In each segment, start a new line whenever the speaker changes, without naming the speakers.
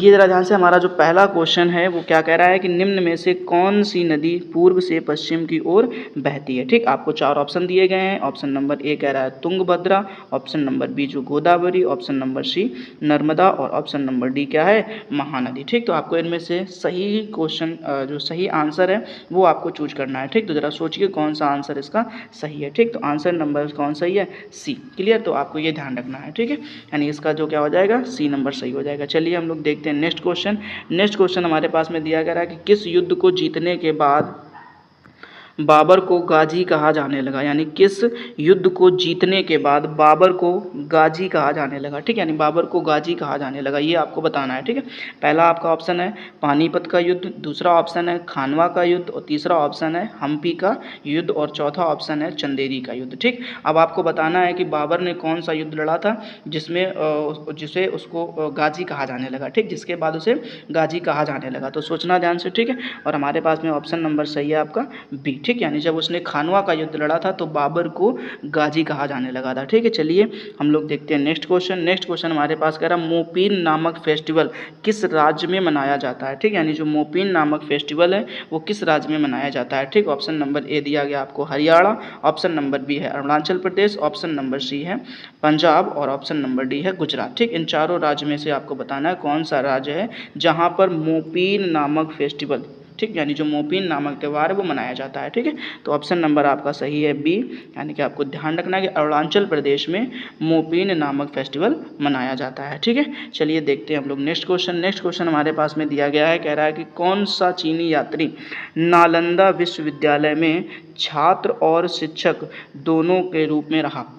देखिए ज़रा ध्यान से, हमारा जो पहला क्वेश्चन है वो क्या कह रहा है कि निम्न में से कौन सी नदी पूर्व से पश्चिम की ओर बहती है। ठीक, आपको 4 ऑप्शन दिए गए हैं। ऑप्शन नंबर ए कह रहा है तुंगभद्रा, ऑप्शन नंबर बी जो Godavari, option number C Narmada और ऑप्शन नंबर डी क्या है, महानदी। ठीक, तो आपको इनमें से सही क्वेश्चन जो सही आंसर है वो आपको चूज करना है। ठीक, तो ज़रा सोचिए कौन सा आंसर इसका सही है। ठीक, तो आंसर नंबर कौन सही है, सी। क्लियर, तो आपको ये ध्यान रखना है। ठीक है, यानी इसका जो क्या हो जाएगा, सी नंबर सही हो जाएगा। चलिए हम लोग देखते हैं नेक्स्ट क्वेश्चन। नेक्स्ट क्वेश्चन हमारे पास में दिया गया है कि किस युद्ध को जीतने के बाद बाबर को गाजी कहा जाने लगा। यानी किस युद्ध को जीतने के बाद बाबर को गाजी कहा जाने लगा। ठीक, यानी बाबर को गाजी कहा जाने लगा, ये आपको बताना है। ठीक है, पहला आपका ऑप्शन है पानीपत का युद्ध, दूसरा ऑप्शन है खानवा का युद्ध और तीसरा ऑप्शन है हम्पी का युद्ध और चौथा ऑप्शन है चंदेरी का युद्ध। ठीक, अब आपको बताना है कि बाबर ने कौन सा युद्ध लड़ा था जिसे उसको गाजी कहा जाने लगा। ठीक, जिसके बाद उसे गाजी कहा जाने लगा, तो सोचना ध्यान से। ठीक है, और हमारे पास में ऑप्शन नंबर सही है आपका बी। ठीक, यानी जब उसने खानवा का युद्ध लड़ा था तो बाबर को गाजी कहा जाने लगा था। ठीक है, चलिए हम लोग देखते हैं नेक्स्ट क्वेश्चन। नेक्स्ट क्वेश्चन हमारे पास कह रहा है मोपीन नामक फेस्टिवल किस राज्य में मनाया जाता है। ठीक, यानी जो मोपीन नामक फेस्टिवल है वो किस राज्य में मनाया जाता है। ठीक, ऑप्शन नंबर ए दिया गया आपको हरियाणा, ऑप्शन नंबर बी है अरुणाचल प्रदेश, ऑप्शन नंबर सी है पंजाब और ऑप्शन नंबर डी है गुजरात। ठीक, इन चारों राज्य में से आपको बताना है कौन सा राज्य है जहाँ पर मोपीन नामक फेस्टिवल, ठीक, यानी जो मोपीन नामक त्यौहार है वो मनाया जाता है। ठीक है, तो ऑप्शन नंबर आपका सही है बी, यानी कि आपको ध्यान रखना है कि अरुणाचल प्रदेश में मोपीन नामक फेस्टिवल मनाया जाता है। ठीक है, चलिए देखते हैं हम लोग नेक्स्ट क्वेश्चन। नेक्स्ट क्वेश्चन हमारे पास में दिया गया है, कह रहा है कि कौन सा चीनी यात्री नालंदा विश्वविद्यालय में छात्र और शिक्षक दोनों के रूप में रहा।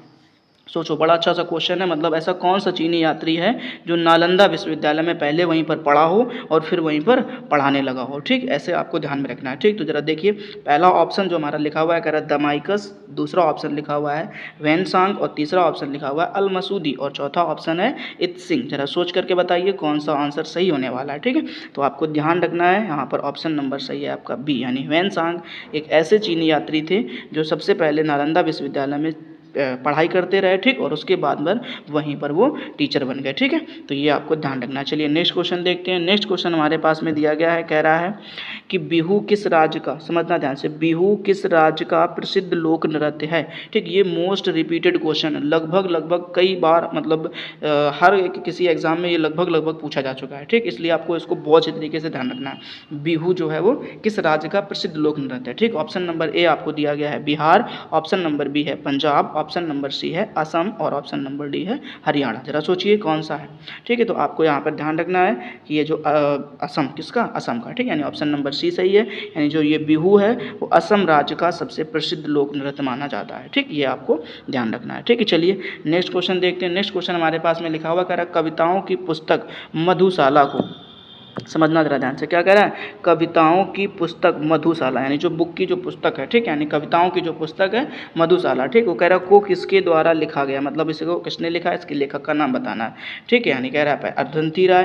सोचो, बड़ा अच्छा सा क्वेश्चन है। मतलब ऐसा कौन सा चीनी यात्री है जो नालंदा विश्वविद्यालय में पहले वहीं पर पढ़ा हो और फिर वहीं पर पढ़ाने लगा हो। ठीक, ऐसे आपको ध्यान में रखना है। ठीक, तो जरा देखिए, पहला ऑप्शन जो हमारा लिखा हुआ है कह रहा है दमाइकस, दूसरा ऑप्शन लिखा हुआ है वैनसांग और तीसरा ऑप्शन लिखा हुआ है अल मसूदी और चौथा ऑप्शन है इत्सिंग। जरा सोच करके बताइए कौन सा आंसर सही होने वाला है। ठीक है, तो आपको ध्यान रखना है, यहाँ पर ऑप्शन नंबर सही है आपका बी, यानी वैनसांग एक ऐसे चीनी यात्री थे जो सबसे पहले नालंदा विश्वविद्यालय में पढ़ाई करते रहे। ठीक, और उसके बाद में वहीं पर वो टीचर बन गए। ठीक है, तो ये आपको ध्यान रखना है। चलिए नेक्स्ट क्वेश्चन देखते हैं। नेक्स्ट क्वेश्चन हमारे पास में दिया गया है, कह रहा है कि बिहू किस राज्य का, समझना ध्यान से, बिहू किस राज्य का प्रसिद्ध लोक नृत्य है। ठीक, ये मोस्ट रिपीटेड क्वेश्चन है, लगभग कई बार, मतलब हर किसी एग्जाम में ये लगभग पूछा जा चुका है। ठीक, इसलिए आपको इसको बहुत अच्छे तरीके से ध्यान रखना है। बिहू जो है वो किस राज्य का प्रसिद्ध लोक नृत्य है। ठीक, ऑप्शन नंबर ए आपको दिया गया है बिहार, ऑप्शन नंबर बी है पंजाब, ऑप्शन नंबर सी है असम और ऑप्शन नंबर डी है हरियाणा। जरा सोचिए कौन सा है। ठीक है, तो आपको यहाँ पर ध्यान रखना है कि ये जो असम, किसका, असम का। ठीक, यानी ऑप्शन नंबर सी सही है, यानी जो ये बिहू है वो असम राज्य का सबसे प्रसिद्ध लोक नृत्य माना जाता है। ठीक, ये आपको ध्यान रखना है। ठीक है, चलिए नेक्स्ट क्वेश्चन देखते हैं। नेक्स्ट क्वेश्चन हमारे पास में लिखा हुआ कह रहा है कविताओं की पुस्तक मधुशाला को, समझना जरा ध्यान से, क्या कह रहा है, कविताओं की पुस्तक मधुशाला, यानी जो बुक की जो पुस्तक है। ठीक, यानी कविताओं की जो पुस्तक है मधुशाला। ठीक, वो कह रहा है को किसके द्वारा लिखा गया, मतलब इसको किसने लिखा है, इसके लेखक का नाम बताना है। ठीक है, यानी कह रहा है अरुंधति राय,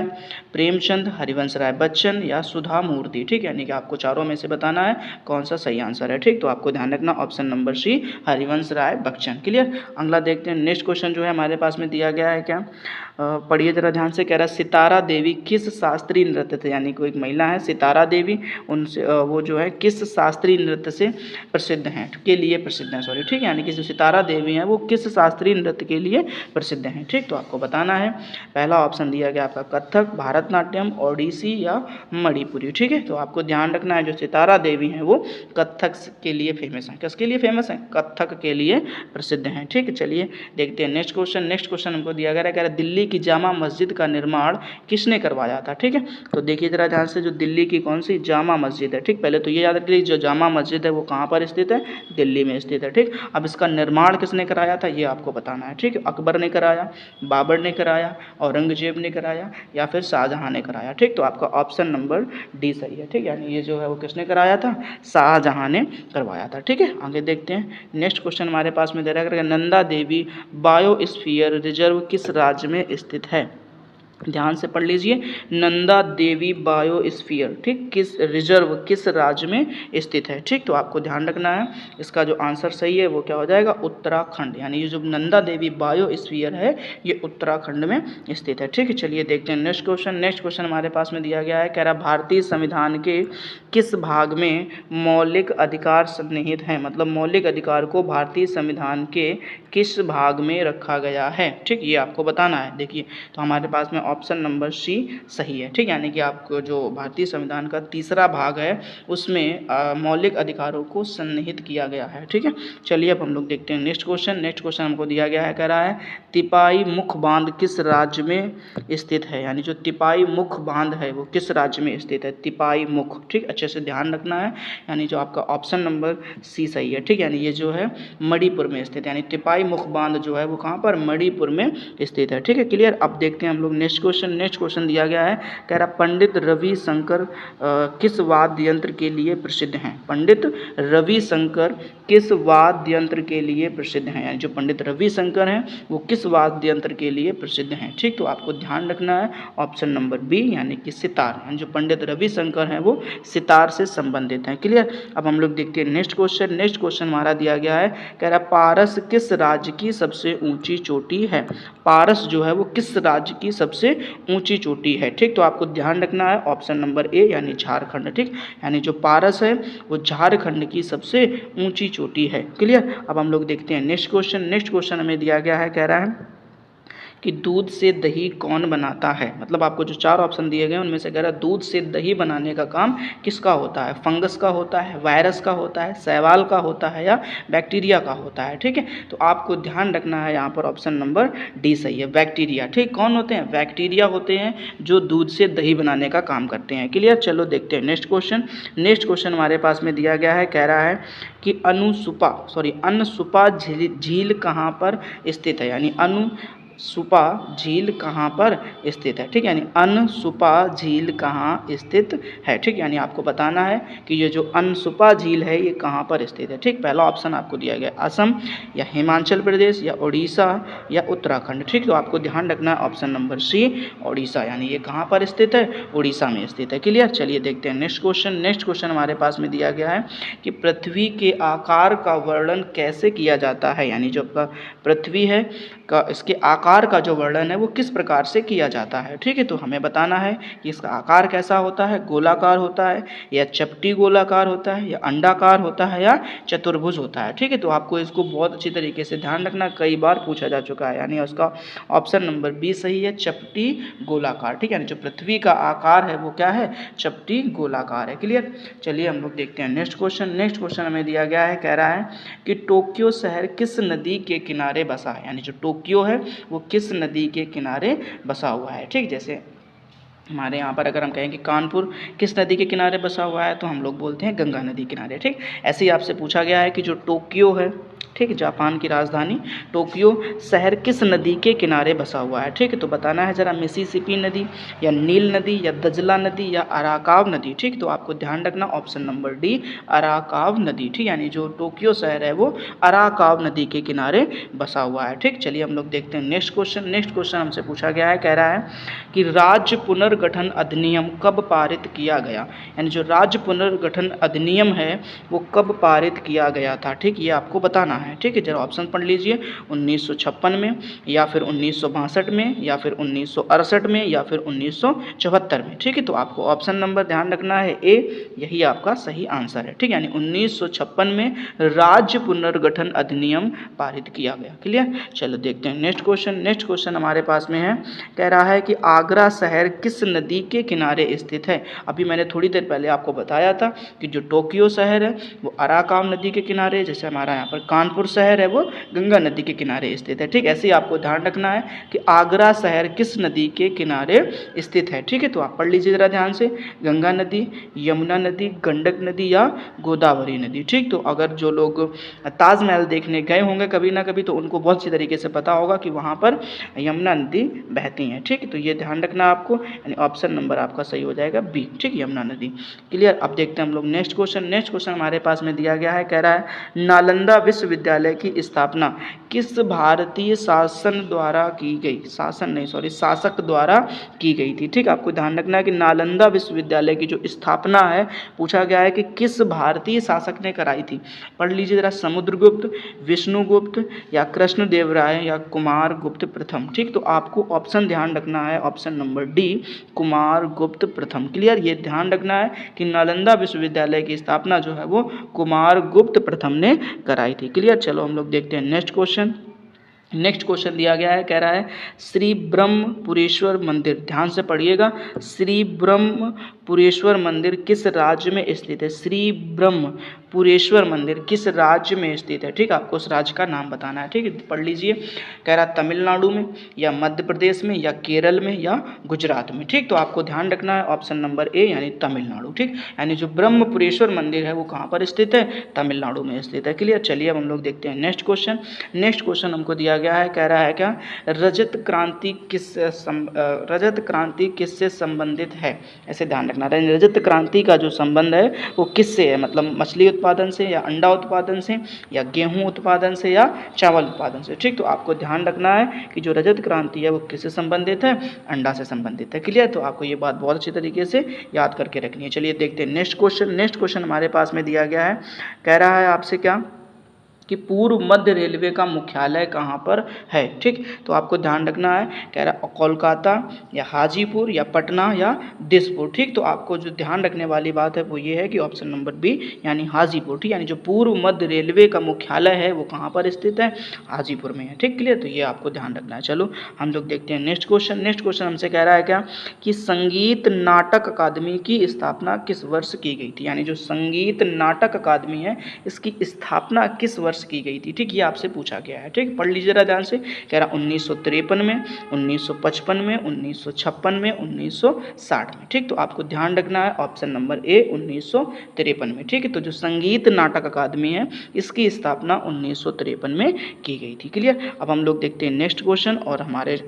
प्रेमचंद, हरिवंश राय बच्चन या सुधा मूर्ति। ठीक, यानी कि आपको चारों में से बताना है कौन सा सही आंसर है। ठीक, तो आपको ध्यान रखना ऑप्शन नंबर सी हरिवंश राय बच्चन। क्लियर, अगला देखते हैं। नेक्स्ट क्वेश्चन जो है हमारे पास में दिया गया है, क्या पढ़िए जरा ध्यान से, कह रहा है सितारा देवी किस शास्त्रीय नृत्य थे, यानी कोई एक महिला है सितारा देवी, उनसे वो जो है किस शास्त्रीय नृत्य से प्रसिद्ध हैं, के लिए प्रसिद्ध हैं, सॉरी। ठीक, यानी कि जो सितारा देवी हैं वो किस शास्त्रीय नृत्य के लिए प्रसिद्ध हैं। ठीक, तो आपको बताना है, पहला ऑप्शन दिया गया आपका कथक, भारतनाट्यम, ओडिसी या मणिपुरी। ठीक है, तो आपको ध्यान रखना है जो सितारा देवी हैं वो कथक के लिए फेमस हैं। किसके लिए फेमस हैं, कथक के लिए प्रसिद्ध हैं। ठीक है, चलिए देखते हैं नेक्स्ट क्वेश्चन। नेक्स्ट क्वेश्चन हमको दिया गया है, कह रहा है दिल्ली की जामा मस्जिद का निर्माण किसने करवाया था। ठीक है, तो देखिए जरा ध्यान से, जो दिल्ली की कौन सी जामा मस्जिद है। ठीक, पहले तो ये याद रखिए जो जामा मस्जिद है वो कहाँ पर स्थित है, दिल्ली में स्थित है। ठीक, अब इसका निर्माण किसने कराया था ये आपको बताना है। ठीक, अकबर ने कराया, बाबर ने कराया, औरंगजेब ने कराया या फिर शाहजहां ने कराया। ठीक, तो आपका ऑप्शन नंबर डी सही है। ठीक, यानी ये जो है वो किसने कराया था, शाहजहां ने करवाया था। ठीक है, आगे देखते हैं। नेक्स्ट क्वेश्चन हमारे पास में दे रहा है, नंदा देवी बायोस्फीयर रिजर्व किस राज्य में स्थित है। ध्यान से पढ़ लीजिए, नंदा देवी बायोस्फीयर, ठीक, किस रिजर्व किस राज्य में स्थित है। ठीक, तो आपको ध्यान रखना है, इसका जो आंसर सही है वो क्या हो जाएगा, उत्तराखंड। यानी ये जो नंदा देवी बायोस्फीयर है ये उत्तराखंड में स्थित है। ठीक है, चलिए देखते हैं नेक्स्ट क्वेश्चन। नेक्स्ट क्वेश्चन हमारे पास में दिया गया है, कह रहा भारतीय संविधान के किस भाग में मौलिक अधिकार सन्निहित हैं। मतलब मौलिक अधिकार को भारतीय संविधान के किस भाग में रखा गया है। ठीक, ये आपको बताना है। देखिए, तो हमारे पास में ऑप्शन नंबर सी सही है। ठीक, यानी कि आपको जो भारतीय संविधान का तीसरा भाग है उसमें मौलिक अधिकारों को सन्निहित किया गया है। ठीक है, चलिए अब हम लोग देखते हैं नेक्स्ट क्वेश्चन। नेक्स्ट क्वेश्चन हमको दिया गया है, कह रहा है तिपाई मुख बांध किस राज्य में स्थित है। यानी जो तिपाई मुख बांध है वो किस राज्य में स्थित है, तिपाई मुख। ठीक, अच्छे से ध्यान रखना है, यानी जो आपका ऑप्शन नंबर सी सही है। ठीक, यानी ये जो है मणिपुर में स्थित है, यानी तिपाई मुख बांध जो है वो कहाँ पर, मणिपुर में स्थित है। ठीक है, क्लियर। अब देखते हैं हम लोग नेक्स्ट क्वेश्चन। नेक्स्ट क्वेश्चन दिया गया है, कह रहा पंडित रविशंकर किस वाद्य यंत्र के लिए प्रसिद्ध हैं। पंडित रविशंकर किस वाद्य यंत्र के लिए प्रसिद्ध हैं। यानी जो पंडित रविशंकर हैं वो किस वाद्य यंत्र के लिए प्रसिद्ध हैं। ठीक, तो आपको ध्यान रखना है ऑप्शन नंबर बी, यानी कि सितार। यानी जो पंडित रविशंकर हैं वो सितार से संबंधित हैं। क्लियर। अब हम लोग देखते हैं नेक्स्ट क्वेश्चन। नेक्स्ट क्वेश्चन हमारा दिया गया है, कह रहा पारस किस राज्य की सबसे ऊंची चोटी है। पारस जो है वो किस राज्य की सबसे ऊंची चोटी है। ठीक, तो आपको ध्यान रखना है ऑप्शन नंबर ए, यानी झारखंड। ठीक, यानी जो पारस है वो झारखंड की सबसे ऊंची चोटी है। क्लियर। अब हम लोग देखते हैं नेक्स्ट क्वेश्चन। नेक्स्ट क्वेश्चन हमें दिया गया है, कह रहा है कि दूध से दही कौन बनाता है। मतलब आपको जो चार ऑप्शन दिए गए उनमें से कह रहा है दूध से दही बनाने का काम किसका होता है। फंगस का होता है, वायरस का होता है, शैवाल का होता है या बैक्टीरिया का होता है। ठीक है, तो आपको ध्यान रखना है यहाँ पर ऑप्शन नंबर डी सही है, बैक्टीरिया। ठीक, कौन होते हैं, बैक्टीरिया होते हैं जो दूध से दही बनाने का काम करते हैं। क्लियर। चलो देखते हैं नेक्स्ट क्वेश्चन। नेक्स्ट क्वेश्चन हमारे पास में दिया गया है, कह रहा है कि अनसुपा झील कहाँ पर स्थित है। यानी अनसुपा झील कहाँ पर स्थित है। ठीक, यानी अनसुपा झील कहाँ स्थित है। ठीक, यानी आपको बताना है कि ये जो अनसुपा झील है ये कहाँ पर स्थित है। ठीक, पहला ऑप्शन आपको दिया गया असम या हिमाचल प्रदेश या उड़ीसा या उत्तराखंड। ठीक, तो आपको ध्यान रखना है ऑप्शन नंबर सी उड़ीसा, यानी ये कहाँ पर स्थित है, उड़ीसा में स्थित है। क्लियर। चलिए देखते हैं नेक्स्ट क्वेश्चन। नेक्स्ट क्वेश्चन हमारे पास में दिया गया है कि पृथ्वी के आकार का वर्णन कैसे किया जाता है। यानी जो पृथ्वी है का इसके आकार का जो वर्णन है वो किस प्रकार से किया जाता है। ठीक है, तो हमें बताना है कि इसका आकार कैसा होता है, गोलाकार होता है या चपटी गोलाकार होता है या अंडाकार होता है या चतुर्भुज होता है। ठीक है, तो आपको इसको बहुत अच्छी तरीके से ध्यान रखना, कई बार पूछा जा चुका है। यानी उसका ऑप्शन नंबर बी सही है, चपटी गोलाकार। ठीक है, यानी जो पृथ्वी का आकार है वो क्या है, चपटी गोलाकार है। क्लियर। चलिए हम लोग देखते हैं नेक्स्ट क्वेश्चन। नेक्स्ट क्वेश्चन हमें दिया गया है, कह रहा है कि टोक्यो शहर किस नदी के किनारे बसा है। यानी जो टोक्यो है वो किस नदी के किनारे बसा हुआ है। ठीक, जैसे हमारे यहाँ पर अगर हम कहें कि कानपुर किस नदी के किनारे बसा हुआ है तो हम लोग बोलते हैं गंगा नदी किनारे। ठीक, ऐसे ही आपसे पूछा गया है कि जो टोक्यो है, ठीक, जापान की राजधानी टोक्यो शहर किस नदी के किनारे बसा हुआ है। ठीक है, तो बताना है जरा, मिसिसिपी नदी या नील नदी या दजला नदी या अराकाव नदी। ठीक, तो आपको ध्यान रखना ऑप्शन नंबर डी अराकाव नदी। ठीक, यानी जो टोक्यो शहर है वो अराकाव नदी के किनारे बसा हुआ है। ठीक, चलिए हम लोग देखते हैं नेक्स्ट क्वेश्चन। नेक्स्ट क्वेश्चन हमसे पूछा गया है, कह रहा है कि राज्य पुनर्गठन अधिनियम कब पारित किया गया। यानी जो राज्य पुनर्गठन अधिनियम है वो कब पारित किया गया था। ठीक, ये आपको बताना है। ठीक है, जरा ऑप्शन पढ़ लीजिए, 1956 में या फिर 1962 में या फिर 1968 में या फिर 1974 में। ठीक है, तो आपको ऑप्शन नंबर ध्यान रखना है ए, यही आपका सही आंसर है। ठीक, यानी 1956 में राज्य पुनर्गठन अधिनियम पारित किया गया। क्लियर। चलो देखते हैं नेक्स्ट क्वेश्चन। नेक्स्ट क्वेश्चन हमारे पास में है, कह रहा है कि आगरा शहर किस नदी के किनारे स्थित है। अभी मैंने थोड़ी देर पहले आपको बताया था कि जो टोक्यो शहर है वो अराकाव नदी के किनारे, जैसे हमारा यहाँ पर कानपुर शहर है वो गंगा नदी के किनारे स्थित है। ठीक, ऐसे ही आपको ध्यान रखना है कि आगरा शहर किस नदी के किनारे स्थित है। ठीक है, तो आप पढ़ लीजिए जरा ध्यान से, गंगा नदी, यमुना नदी, गंडक नदी या गोदावरी नदी। ठीक, तो अगर जो लोग ताजमहल देखने गए होंगे कभी ना कभी तो उनको बहुत अच्छी तरीके से पता होगा कि वहाँ पर यमुना नदी बहती है। ठीक, तो ये ध्यान रखना आपको, यानी ऑप्शन नंबर आपका सही हो जाएगा बी। ठीक, यमुना नदी। क्लियर। अब देखते हैं हम लोग नेक्स्ट क्वेश्चन। नेक्स्ट क्वेश्चन हमारे पास में दिया गया है, कह रहा है नालंदा विश्वविद्यालय की स्थापना किस भारतीय शासन द्वारा की गई, शासन नहीं सॉरी शासक द्वारा की गई थी। ठीक, आपको ध्यान रखना है कि नालंदा विश्वविद्यालय की जो स्थापना है, पूछा गया है कि किस भारतीय शासक ने कराई थी। पढ़ लीजिए जरा, समुद्रगुप्त, विष्णुगुप्त या कृष्णदेवराय या कुमारगुप्त प्रथम। ठीक, तो आपको ऑप्शन ध्यान रखना है, ऑप्शन नंबर डी कुमारगुप्त प्रथम। क्लियर, ये ध्यान रखना है कि नालंदा विश्वविद्यालय की स्थापना जो है वो कुमारगुप्त प्रथम ने कराई थी। क्लियर। चलो हम लोग देखते हैं नेक्स्ट क्वेश्चन। नेक्स्ट क्वेश्चन दिया गया है, कह रहा है श्री ब्रह्मपुरेश्वर मंदिर, ध्यान से पढ़िएगा, श्री ब्रह्मपुरेश्वर मंदिर किस राज्य में स्थित है। श्री ब्रह्मपुरेश्वर मंदिर किस राज्य में स्थित है। ठीक, आपको उस राज्य का नाम बताना है। ठीक है, पढ़ लीजिए, कह रहा है तमिलनाडु में या मध्य प्रदेश में या केरल में या गुजरात में। ठीक, तो आपको ध्यान रखना है ऑप्शन नंबर ए यानी तमिलनाडु। ठीक, यानी जो ब्रह्मपुरेश्वर मंदिर है वो कहाँ पर स्थित है, तमिलनाडु में स्थित है। क्लियर। चलिए अब हम लोग देखते हैं नेक्स्ट क्वेश्चन। नेक्स्ट क्वेश्चन हमको दिया गया है, कह रहा है क्या, रजत क्रांति किससे संबंधित है। ऐसे ध्यान रखना है, रजत क्रांति का जो संबंध है वो किससे है, मतलब मछली उत्पादन से या अंडा उत्पादन से या गेहूं उत्पादन से या चावल उत्पादन से। ठीक, तो आपको ध्यान रखना है कि जो रजत क्रांति है वो किससे संबंधित है, अंडा से संबंधित है। क्लियर, तो आपको ये बात बहुत अच्छी तरीके से याद करके रखनी है। चलिए देखते हैं नेक्स्ट क्वेश्चन। नेक्स्ट क्वेश्चन हमारे पास में दिया गया है, कह रहा है आपसे क्या कि पूर्व मध्य रेलवे का मुख्यालय कहाँ पर है। ठीक, तो आपको ध्यान रखना है, कह रहा है कोलकाता या हाजीपुर या पटना या दिसपुर। ठीक, तो आपको जो ध्यान रखने वाली बात है वो ये है कि ऑप्शन नंबर बी यानी हाजीपुर। ठीक, यानी जो पूर्व मध्य रेलवे का मुख्यालय है वो कहाँ पर स्थित है, हाजीपुर में है। ठीक, क्लियर, तो ये आपको ध्यान रखना है। चलो हम लोग देखते हैं नेक्स्ट क्वेश्चन। नेक्स्ट क्वेश्चन हमसे कह रहा है क्या कि संगीत नाटक अकादमी की स्थापना किस वर्ष की गई थी। यानी जो संगीत नाटक अकादमी है इसकी स्थापना किस वर्ष की गई थी। ठीक, ये आपसे पूछा गया है। ठीक, पढ़ लीजिए ध्यान से, कह रहा 1953 में, 1955 में, 1956 में, 1960 में। ठीक, तो आपको ध्यान रखना है ऑप्शन नंबर ए 1953 में। ठीक है, तो जो संगीत नाटक अकादमी है इसकी स्थापना 1953 में की गई थी। क्लियर। अब हम लोग देखते हैं नेक्स्ट क्वेश्चन और हमारे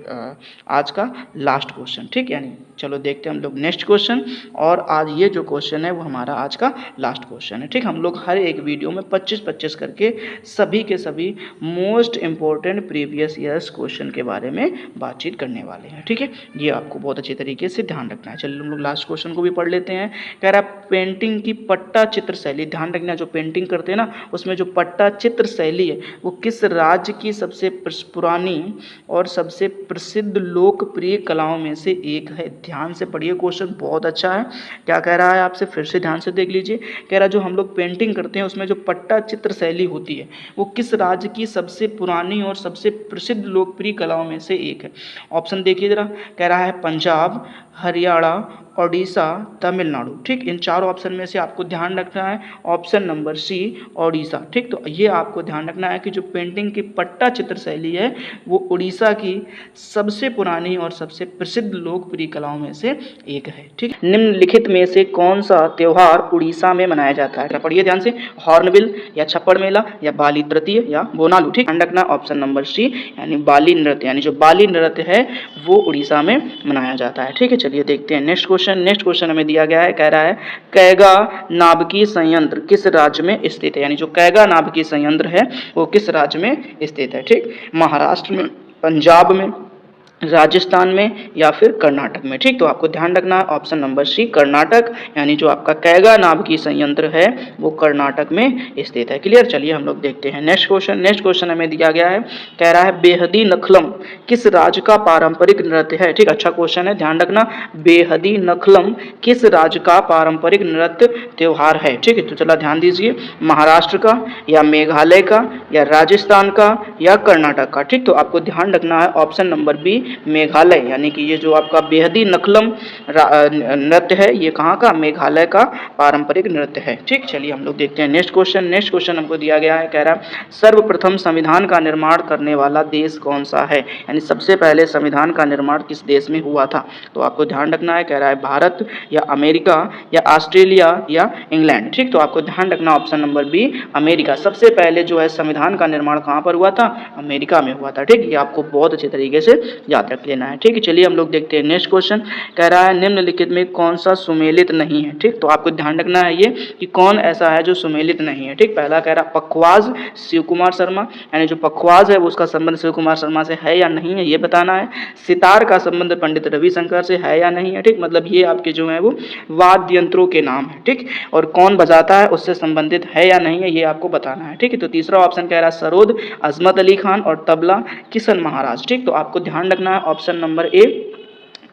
आज का लास्ट क्वेश्चन। ठीक, यानी चलो देखते हैं हम लोग नेक्स्ट क्वेश्चन, और आज ये जो क्वेश्चन है वो हमारा आज का लास्ट क्वेश्चन है। ठीक, हम लोग हर एक वीडियो में 25-25 करके सभी के सभी most important previous years question के बारे में बातचीत करने वाले हैं। ठीक है, ये आपको बहुत अच्छी तरीके से ध्यान रखना है। चलिए हम लोग लास्ट क्वेश्चन को भी पढ़ लेते हैं। कह रहा है पेंटिंग की पट्टा चित्र शैली, ध्यान रखना, जो पेंटिंग करते हैं ना उसमें जो पट्टा चित्र शैली है वो किस राज्य की सबसे पुरानी और सबसे प्रसिद्ध लोकप्रिय कलाओं में से एक है। ध्यान से पढ़िए, क्वेश्चन बहुत अच्छा है। क्या कह रहा है आपसे, फिर से ध्यान से देख लीजिए। कह रहा है जो हम लोग पेंटिंग करते हैं उसमें जो पट्टा चित्र शैली होती है वो किस राज्य की सबसे पुरानी और सबसे प्रसिद्ध लोकप्रिय कलाओं में से एक है। ऑप्शन देखिए जरा, कह रहा है पंजाब, हरियाणा, ओडिशा, तमिलनाडु। ठीक, इन चारों ऑप्शन में से आपको ध्यान रखना है ऑप्शन नंबर सी ओडिशा। ठीक, तो ये आपको ध्यान रखना है कि जो पेंटिंग की पट्टा चित्र शैली है वो उड़ीसा की सबसे पुरानी और सबसे प्रसिद्ध लोकप्रिय कलाओं में से एक है। ठीक, निम्नलिखित में से कौन सा त्योहार उड़ीसा में मनाया जाता है। पढ़िए ध्यान से, हॉर्नबिल या छप्पड़ मेला या बाली तृतीय या बोनालू। ठीक, ध्यान रखना ऑप्शन नंबर सी यानी बाली नृत्य, यानी जो बाली नृत्य है वो उड़ीसा में मनाया जाता है। ठीक है, चलिए देखते हैं नेक्स्ट क्वेश्चन। नेक्स्ट क्वेश्चन हमें दिया गया है, कह रहा है कैगा नाभिकीय संयंत्र किस राज्य में स्थित है। यानी जो कैगा नाभिकीय संयंत्र है वो किस राज्य में स्थित है। ठीक, महाराष्ट्र में, पंजाब में, राजस्थान में या फिर कर्नाटक में। ठीक, तो आपको ध्यान रखना है ऑप्शन नंबर सी कर्नाटक, यानी जो आपका कैगा नाभिकीय संयंत्र है वो कर्नाटक में स्थित है। क्लियर। चलिए हम लोग देखते हैं नेक्स्ट क्वेश्चन। नेक्स्ट क्वेश्चन हमें दिया गया है, कह रहा है बेहदी नखलम किस राज्य का पारंपरिक नृत्य है। ठीक, अच्छा क्वेश्चन है, ध्यान रखना, बेहदी नखलम किस राज्य का पारंपरिक नृत्य त्योहार है। ठीक है, तो चला ध्यान दीजिए, महाराष्ट्र का या मेघालय का या राजस्थान का या कर्नाटक का। ठीक, तो आपको ध्यान रखना है ऑप्शन नंबर बी मेघालय, यानी कि ये जो आपका बेहदी नखलम नृत्य है ये कहाँ का, मेघालय का पारंपरिक नृत्य है। ठीक, चलिए हम लोग देखते हैं नेक्स्ट क्वेश्चन। नेक्स्ट क्वेश्चन हमको दिया गया है, कह रहा है सर्वप्रथम संविधान का निर्माण करने वाला देश कौन सा है। यानी सबसे पहले संविधान का निर्माण किस देश में हुआ था। तो आपको ध्यान रखना है, कह रहा है भारत या अमेरिका या ऑस्ट्रेलिया या इंग्लैंड। ठीक, तो आपको ध्यान रखना ऑप्शन नंबर बी अमेरिका। सबसे पहले जो है संविधान का निर्माण कहाँ पर हुआ था, अमेरिका में हुआ था। ठीक, ये आपको बहुत अच्छे तरीके से याद रख लेना है। ठीक है, चलिए हम लोग देखते हैं नेक्स्ट क्वेश्चन। कह रहा है निम्नलिखित में कौन सा सुमेलित नहीं है। ठीक, तो आपको ध्यान रखना है ये कि कौन ऐसा है जो सुमेलित नहीं है। ठीक, पहला कह रहा पखवाज शिव कुमार शर्मा, यानी जो पखवाज है उसका संबंध शिव कुमार शर्मा से है या नहीं है ये बताना है। सितार का संबंध पंडित रविशंकर से है या नहीं है। ठीक, मतलब ये आपके जो है वो वाद्य यंत्रों के नाम है। ठीक, और कौन बजाता है उससे संबंधित है या नहीं है ये आपको बताना है। ठीक है, तो तीसरा ऑप्शन कह रहा है सरोद अजमत अली खान और तबला किशन महाराज। ठीक, तो आपको ध्यान रखना है ऑप्शन नंबर ए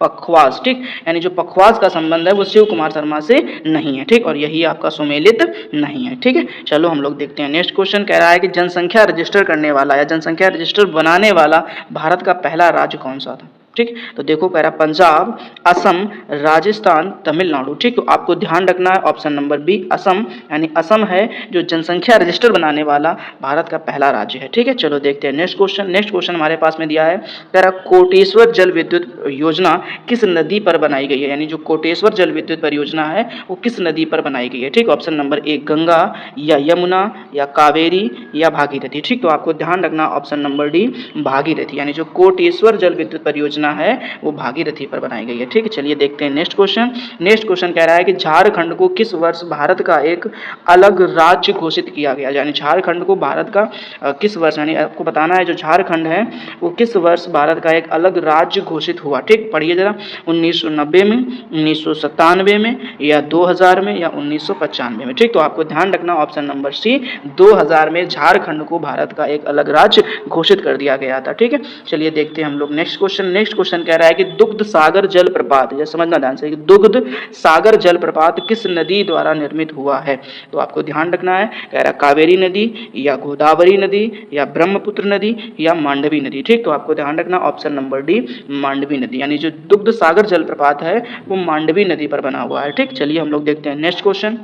पखवाज। ठीक, यानी जो पखवाज का संबंध है वो शिव कुमार शर्मा से नहीं है। ठीक, और यही आपका सुमेलित नहीं है। ठीक है, चलो हम लोग देखते हैं नेक्स्ट क्वेश्चन। कह रहा है कि जनसंख्या रजिस्टर करने वाला या जनसंख्या रजिस्टर बनाने वाला भारत का पहला राज्य कौन सा था। ठीक, तो देखो कह रहा पंजाब, असम, राजस्थान, तमिलनाडु। ठीक, तो आपको ध्यान रखना है ऑप्शन नंबर बी असम, यानी असम है जो जनसंख्या रजिस्टर बनाने वाला भारत का पहला राज्य है। ठीक है, चलो देखते हैं नेक्स्ट क्वेश्चन। नेक्स्ट क्वेश्चन हमारे पास में दिया है, कह रहा कोटेश्वर जल विद्युत योजना किस नदी पर बनाई गई है, यानी जो कोटेश्वर जल विद्युत परियोजना है वो किस नदी पर बनाई गई है। ठीक, ऑप्शन नंबर ए गंगा या यमुना या कावेरी या भागीरथी। ठीक, तो आपको ध्यान रखना ऑप्शन नंबर डी भागीरथी, यानी जो कोटेश्वर जल विद्युत परियोजना है वो भागीरथी पर बनाई गई है। ठीक है, चलिए देखते हैं नेक्स्ट क्वेश्चन। नेक्स्ट क्वेश्चन कह रहा है कि झारखंड को किस वर्ष भारत का एक अलग राज्य घोषित किया गया, यानी झारखंड को भारत का किस वर्ष, यानी आपको बताना है जो झारखंड है वो किस वर्ष भारत का एक अलग राज्य घोषित हुआ। ठीक, पढ़िए जरा, 1990 में, 1997 में या 2000 में या 1995 में। ठीक, तो आपको ध्यान रखना ऑप्शन नंबर सी 2000 में झारखंड को भारत का एक अलग राज्य घोषित कर दिया गया था। ठीक है, चलिए देखते हैं हम लोग नेक्स्ट क्वेश्चन। नेक्स्ट क्वेश्चन कह रहा है कि दुग्ध सागर जल प्रपात, ये समझना ध्यान से, दुग्ध सागर जल प्रपात किस नदी द्वारा निर्मित हुआ है। तो आपको ध्यान रखना है, कह रहा कावेरी नदी या गोदावरी नदी या ब्रह्मपुत्र नदी या मांडवी नदी। ठीक, तो आपको ध्यान रखना ऑप्शन नंबर डी मांडवी नदी, यानी जो दुग्ध सागर जल प्रपात है वो मांडवी नदी पर बना हुआ है। ठीक, चलिए हम लोग देखते हैं नेक्स्ट क्वेश्चन।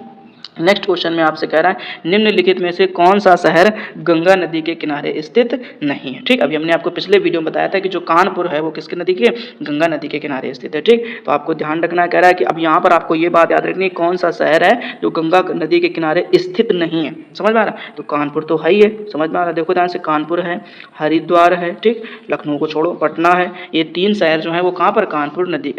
नेक्स्ट क्वेश्चन में आपसे कह रहा है निम्नलिखित में से कौन सा शहर गंगा नदी के किनारे स्थित नहीं है। ठीक, अभी हमने आपको पिछले वीडियो में बताया था कि जो कानपुर है वो किसके नदी के, गंगा नदी के किनारे स्थित है। ठीक, तो आपको ध्यान रखना कह रहा है कि अब यहाँ पर आपको ये बात याद रखनी है कौन सा शहर है जो गंगा नदी के किनारे स्थित नहीं है। समझ में आ रहा, तो कानपुर तो है ही है, समझ में आ रहा, देखो ध्यान से, कानपुर है, हरिद्वार है, ठीक, लखनऊ को छोड़ो, पटना है, ये तीन शहर जो है वो कहाँ पर, कानपुर नदी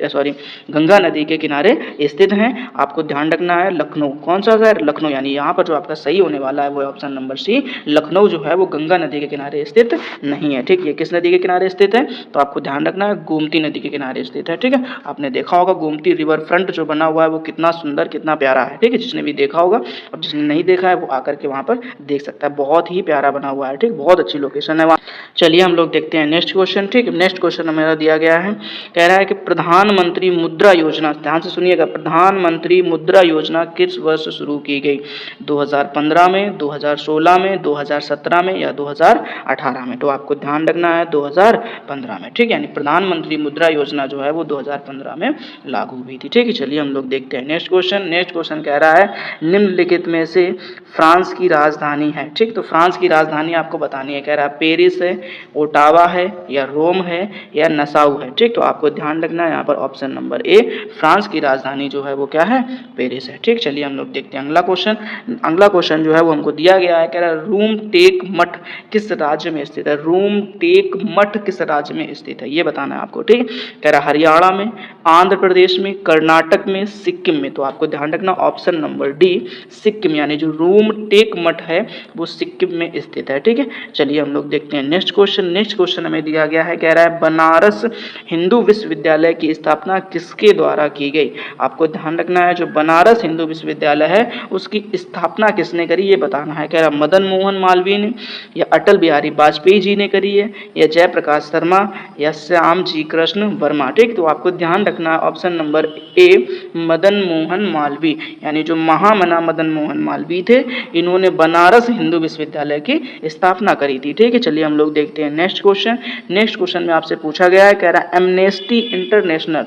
गंगा नदी के किनारे स्थित हैं। आपको ध्यान रखना है लखनऊ, कौन सा शहर, लखनऊ, यानी यहाँ पर जो आपका सही होने वाला है वो ऑप्शन नंबर सी लखनऊ जो है वो गंगा नदी के किनारे स्थित नहीं है। ठीक, ये किस नदी के किनारे स्थित है, तो आपको ध्यान रखना है गोमती नदी के किनारे स्थित है। ठीक है, आपने देखा होगा गोमती रिवर फ्रंट जो बना हुआ है वो कितना सुंदर कितना प्यारा है। ठीक है, जिसने भी देखा होगा और जिसने नहीं देखा है वो आकर के वहाँ पर देख सकता है, बहुत ही प्यारा बना हुआ है। ठीक, बहुत अच्छी लोकेशन है वहाँ। चलिए हम लोग देखते हैं नेक्स्ट क्वेश्चन। ठीक, नेक्स्ट क्वेश्चन मेरा दिया गया है, कह रहा है कि प्रधानमंत्री मुद्रा योजना, ध्यान से सुनिएगा, प्रधानमंत्री मुद्रा योजना किस वर्ष शुरू की गई, 2015 में, 2016 में, 2017 में या 2018 में। तो आपको ध्यान रखना है 2015 में। ठीक, यानी प्रधानमंत्री मुद्रा योजना जो है वो 2015 में लागू हुई थी। ठीक है, चलिए हम लोग देखते हैं नेक्स्ट क्वेश्चन। नेक्स्ट क्वेश्चन कह रहा है निम्नलिखित में से फ्रांस की राजधानी है। ठीक, तो फ्रांस की राजधानी आपको बतानी है, कह रहा है पेरिस है, ओटावा है या रोम है या नसाउ है। ठीक, तो आपको ध्यान रखना है यहाँ पर ऑप्शन नंबर ए फ्रांस की राजधानी जो है वो क्या है, पेरिस है। ठीक, चलिए हम लोग देखते हैं अगला क्वेश्चन। अगला क्वेश्चन जो है वो हमको दिया गया है, कह रहा है रूम टेक मठ किस राज्य में स्थित है, रूम टेक मठ किस राज्य में स्थित है ये बताना है आपको। ठीक, कह रहा है हरियाणा में, आंध्र प्रदेश में, कर्नाटक में, सिक्किम में। तो आपको ध्यान रखना ऑप्शन नंबर डी सिक्किम, यानी जो रूम टेक मठ है वो सिक्किम में स्थित है। ठीक है, चलिए हम लोग देखते हैं नेक्स्ट क्वेश्चन। नेक्स्ट क्वेश्चन हमें दिया गया है, कह रहा है बनारस हिंदू विश्वविद्यालय की स्थापना किसके द्वारा की गई। आपको ध्यान रखना है जो बनारस हिंदू विश्वविद्यालय है उसकी स्थापना किसने करी ये बताना है। कह रहा मदन मोहन मालवीय ने या अटल बिहारी वाजपेयी जी ने करी है या जयप्रकाश शर्मा या श्याम जी कृष्ण वर्मा। ठीक, तो आपको ध्यान रखना ऑप्शन नंबर ए मदन मोहन मालवीय, यानी जो महामना मदन मोहन मालवीय थे इन्होंने बनारस हिंदू विश्वविद्यालय की स्थापना करी थी। ठीक है, चलिए हम लोग देखते हैं नेक्स्ट क्वेश्चन। नेक्स्ट क्वेश्चन में आपसे पूछा गया है, कह रहा है एमनेस्टी इंटरनेशनल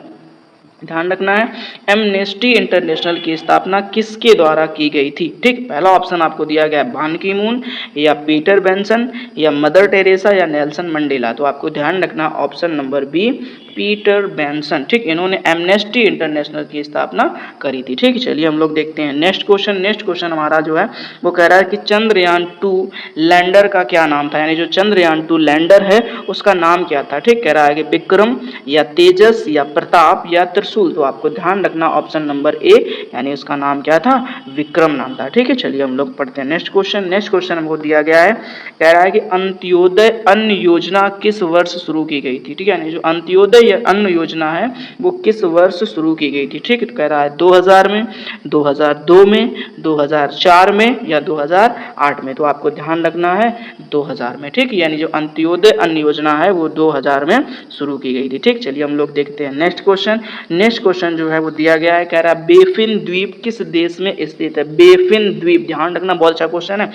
ध्यान रखना है, एमनेस्टी इंटरनेशनल की स्थापना किसके द्वारा की गई थी। ठीक, पहला ऑप्शन आपको दिया गया है बान की मून, या पीटर बेंसन, या मदर टेरेसा, या नेल्सन मंडेला। तो आपको ध्यान रखना option number B, Peter Benson. ठीक, इन्होंने एमनेस्टी इंटरनेशनल की स्थापना करी थी। ठीक, चलिए हम लोग देखते हैं नेक्स्ट क्वेश्चन। नेक्स्ट क्वेश्चन हमारा जो है वो कह रहा है कि चंद्रयान 2 लैंडर का क्या नाम था, यानी जो चंद्रयान 2 लैंडर है उसका नाम क्या था। ठीक, कह रहा है कि विक्रम, या तेजस, या प्रताप, या त्रिशूल। तो आपको ध्यान रखना ऑप्शन नंबर ए, यानी उसका नाम क्या था, विक्रम नाम था। ठीक है, चलिए हम लोग पढ़ते हैं नेक्स्ट क्वेश्चन। नेक्स्ट क्वेश्चन हमको दिया गया है, कह रहा है कि अंत्योदय अन्न योजना किस वर्ष शुरू की गई थी। ठीक है, यानी जो अंत्योदय अन्न योजना है वो किस वर्ष शुरू की गई थी। ठीक है, तो कह रहा है 2000 में, 2002 में, 2004 में, या 2008 में। तो आपको ध्यान रखना है 2000 में। ठीक, यानी जो अंत्योदय अन्न योजना है वो 2000 में शुरू की गई थी। ठीक, चलिए हम लोग देखते हैं नेक्स्ट क्वेश्चन। नेक्स्ट क्वेश्चन जो है वो दिया गया है, कह रहा है बेफिन द्वीप किस देश में स्थित है। बेफिन द्वीप, ध्यान रखना बहुत अच्छा क्वेश्चन है।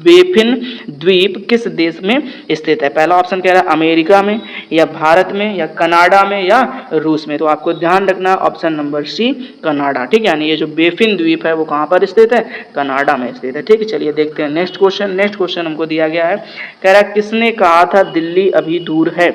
बेफिन द्वीप किस देश में स्थित है। पहला ऑप्शन कह रहा है अमेरिका में, या भारत में, या कनाडा में, या रूस में। तो आपको ध्यान रखना ऑप्शन नंबर सी, कनाडा। ठीक, यानी ये जो बेफिन द्वीप है वो कहाँ पर स्थित है, कनाडा में स्थित है। ठीक है, चलिए देखते हैं नेक्स्ट क्वेश्चन। नेक्स्ट क्वेश्चन हमको दिया गया है, कह रहा है किसने कहा था दिल्ली अभी दूर है।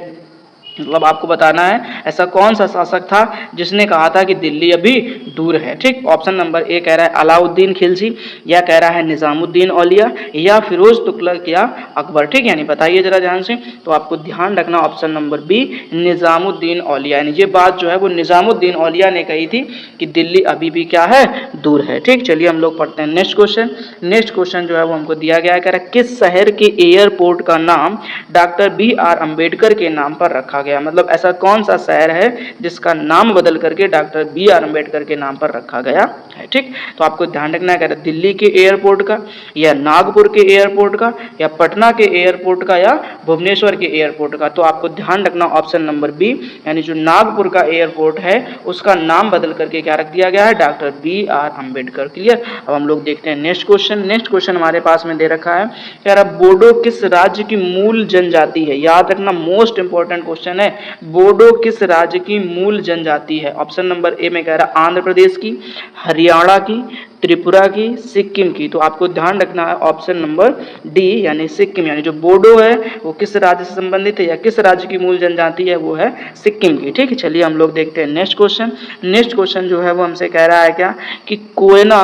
मतलब आपको बताना है ऐसा कौन सा शासक था जिसने कहा था कि दिल्ली अभी दूर है। ठीक, ऑप्शन नंबर ए कह रहा है अलाउद्दीन खिलजी, या कह रहा है निजामुद्दीन औलिया, या फिरोज तुगलक, या अकबर। ठीक, यानी बताइए जरा ध्यान से। तो आपको ध्यान रखना ऑप्शन नंबर बी, निजामुद्दीन औलिया। यानी ये बात जो है वो निजामुद्दीन औलिया ने कही थी कि दिल्ली अभी भी क्या है, दूर है। ठीक, चलिए हम लोग पढ़ते हैं नेक्स्ट क्वेश्चन। नेक्स्ट क्वेश्चन जो है वो हमको दिया गया है, कह रहा है किस शहर के एयरपोर्ट का नाम डॉक्टर BR अम्बेडकर के नाम पर रखा गया। मतलब ऐसा कौन सा शहर है जिसका नाम बदल करके डॉक्टर BR अम्बेडकर के नाम पर रखा गया है। ठीक, तो आपको ध्यान रखना है, दिल्ली के एयरपोर्ट का, या नागपुर के एयरपोर्ट का, या पटना के एयरपोर्ट का, या भुवनेश्वर के एयरपोर्ट का। तो आपको ध्यान रखना ऑप्शन नंबर बी, यानी जो नागपुर का एयरपोर्ट है उसका नाम बदल करके क्या रख दिया गया है, डॉक्टर BR अम्बेडकर। क्लियर। अब हम लोग देखते हैं नेक्स्ट क्वेश्चन। नेक्स्ट क्वेश्चन हमारे पास में दे रखा है, कह रहा बोडो किस राज्य की मूल जनजाति है। याद रखना मोस्ट इंपॉर्टेंट क्वेश्चन है, बोडो किस राज्य की मूल जनजाति है। ऑप्शन नंबर ए में कह रहा आंध्र प्रदेश की, हरियाणा की, त्रिपुरा की, सिक्किम की। तो आपको ध्यान रखना है ऑप्शन नंबर डी, यानी सिक्किम। यानी जो बोडो है वो किस राज्य से संबंधित है, या किस राज्य की मूल जनजाति है, वो है सिक्किम की। ठीक है, चलिए हम लोग देखते हैं नेक्स्ट क्वेश्चन। नेक्स्ट क्वेश्चन जो है वो हमसे कह रहा है क्या, कि कोयना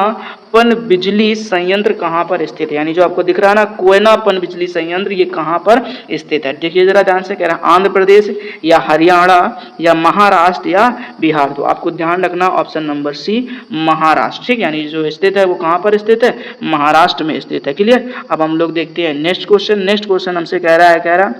पन बिजली संयंत्र कहाँ पर स्थित है। यानी जो आपको दिख रहा है ना कोयना पन बिजली संयंत्र, ये कहाँ पर स्थित है। देखिए जरा ध्यान से, कह रहा है आंध्र प्रदेश, या हरियाणा, या महाराष्ट्र, या बिहार। तो आपको ध्यान रखना ऑप्शन नंबर सी, महाराष्ट्र। ठीक, यानी जो स्थित है वो कहाँ पर स्थित है, महाराष्ट्र में स्थित है। क्लियर। अब हम लोग देखते हैं नेक्स्ट क्वेश्चन। नेक्स्ट क्वेश्चन हमसे कह रहा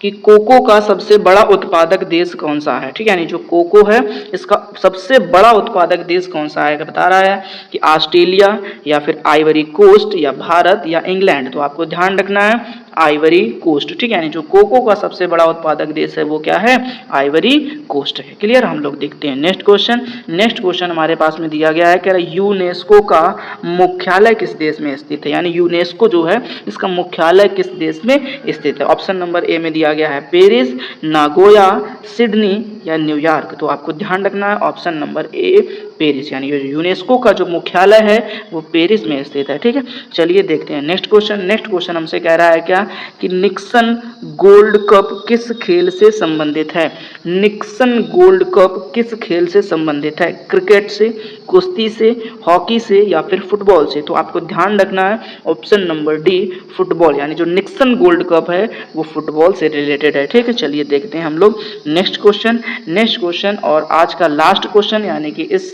कि कोको का सबसे बड़ा उत्पादक देश कौन सा है। ठीक है, यानी जो कोको है इसका सबसे बड़ा उत्पादक देश कौन सा है, बता रहा है कि ऑस्ट्रेलिया, या फिर आइवरी कोस्ट, या भारत, या इंग्लैंड। तो आपको ध्यान रखना है आइवरी कोस्ट। ठीक है, यानी जो कोको का सबसे बड़ा उत्पादक देश है वो क्या है, आइवरी कोस्ट है। क्लियर। हम लोग देखते हैं नेक्स्ट क्वेश्चन। नेक्स्ट क्वेश्चन हमारे पास में दिया गया है, कह रहा है यूनेस्को का मुख्यालय किस देश में स्थित है। यानी यूनेस्को जो है इसका मुख्यालय किस देश में स्थित है। ऑप्शन नंबर ए में दिया गया है पेरिस, नागोया, सिडनी, या न्यूयॉर्क। तो आपको ध्यान रखना है ऑप्शन नंबर ए, पेरिस। यानी यूनेस्को का जो मुख्यालय है वो पेरिस में स्थित है। ठीक है, चलिए देखते हैं नेक्स्ट क्वेश्चन। नेक्स्ट क्वेश्चन हमसे कह रहा है क्या, कि निक्सन गोल्ड कप किस खेल से संबंधित है। निक्सन गोल्ड कप किस खेल से संबंधित है, क्रिकेट से, कुश्ती से, हॉकी से, या फिर फुटबॉल से। तो आपको ध्यान रखना है ऑप्शन नंबर डी, फुटबॉल। यानी जो निक्सन गोल्ड कप है वो फुटबॉल से रिलेटेड है। ठीक है, चलिए देखते हैं हम लोग नेक्स्ट क्वेश्चन। नेक्स्ट क्वेश्चन और आज का लास्ट क्वेश्चन, यानी कि इस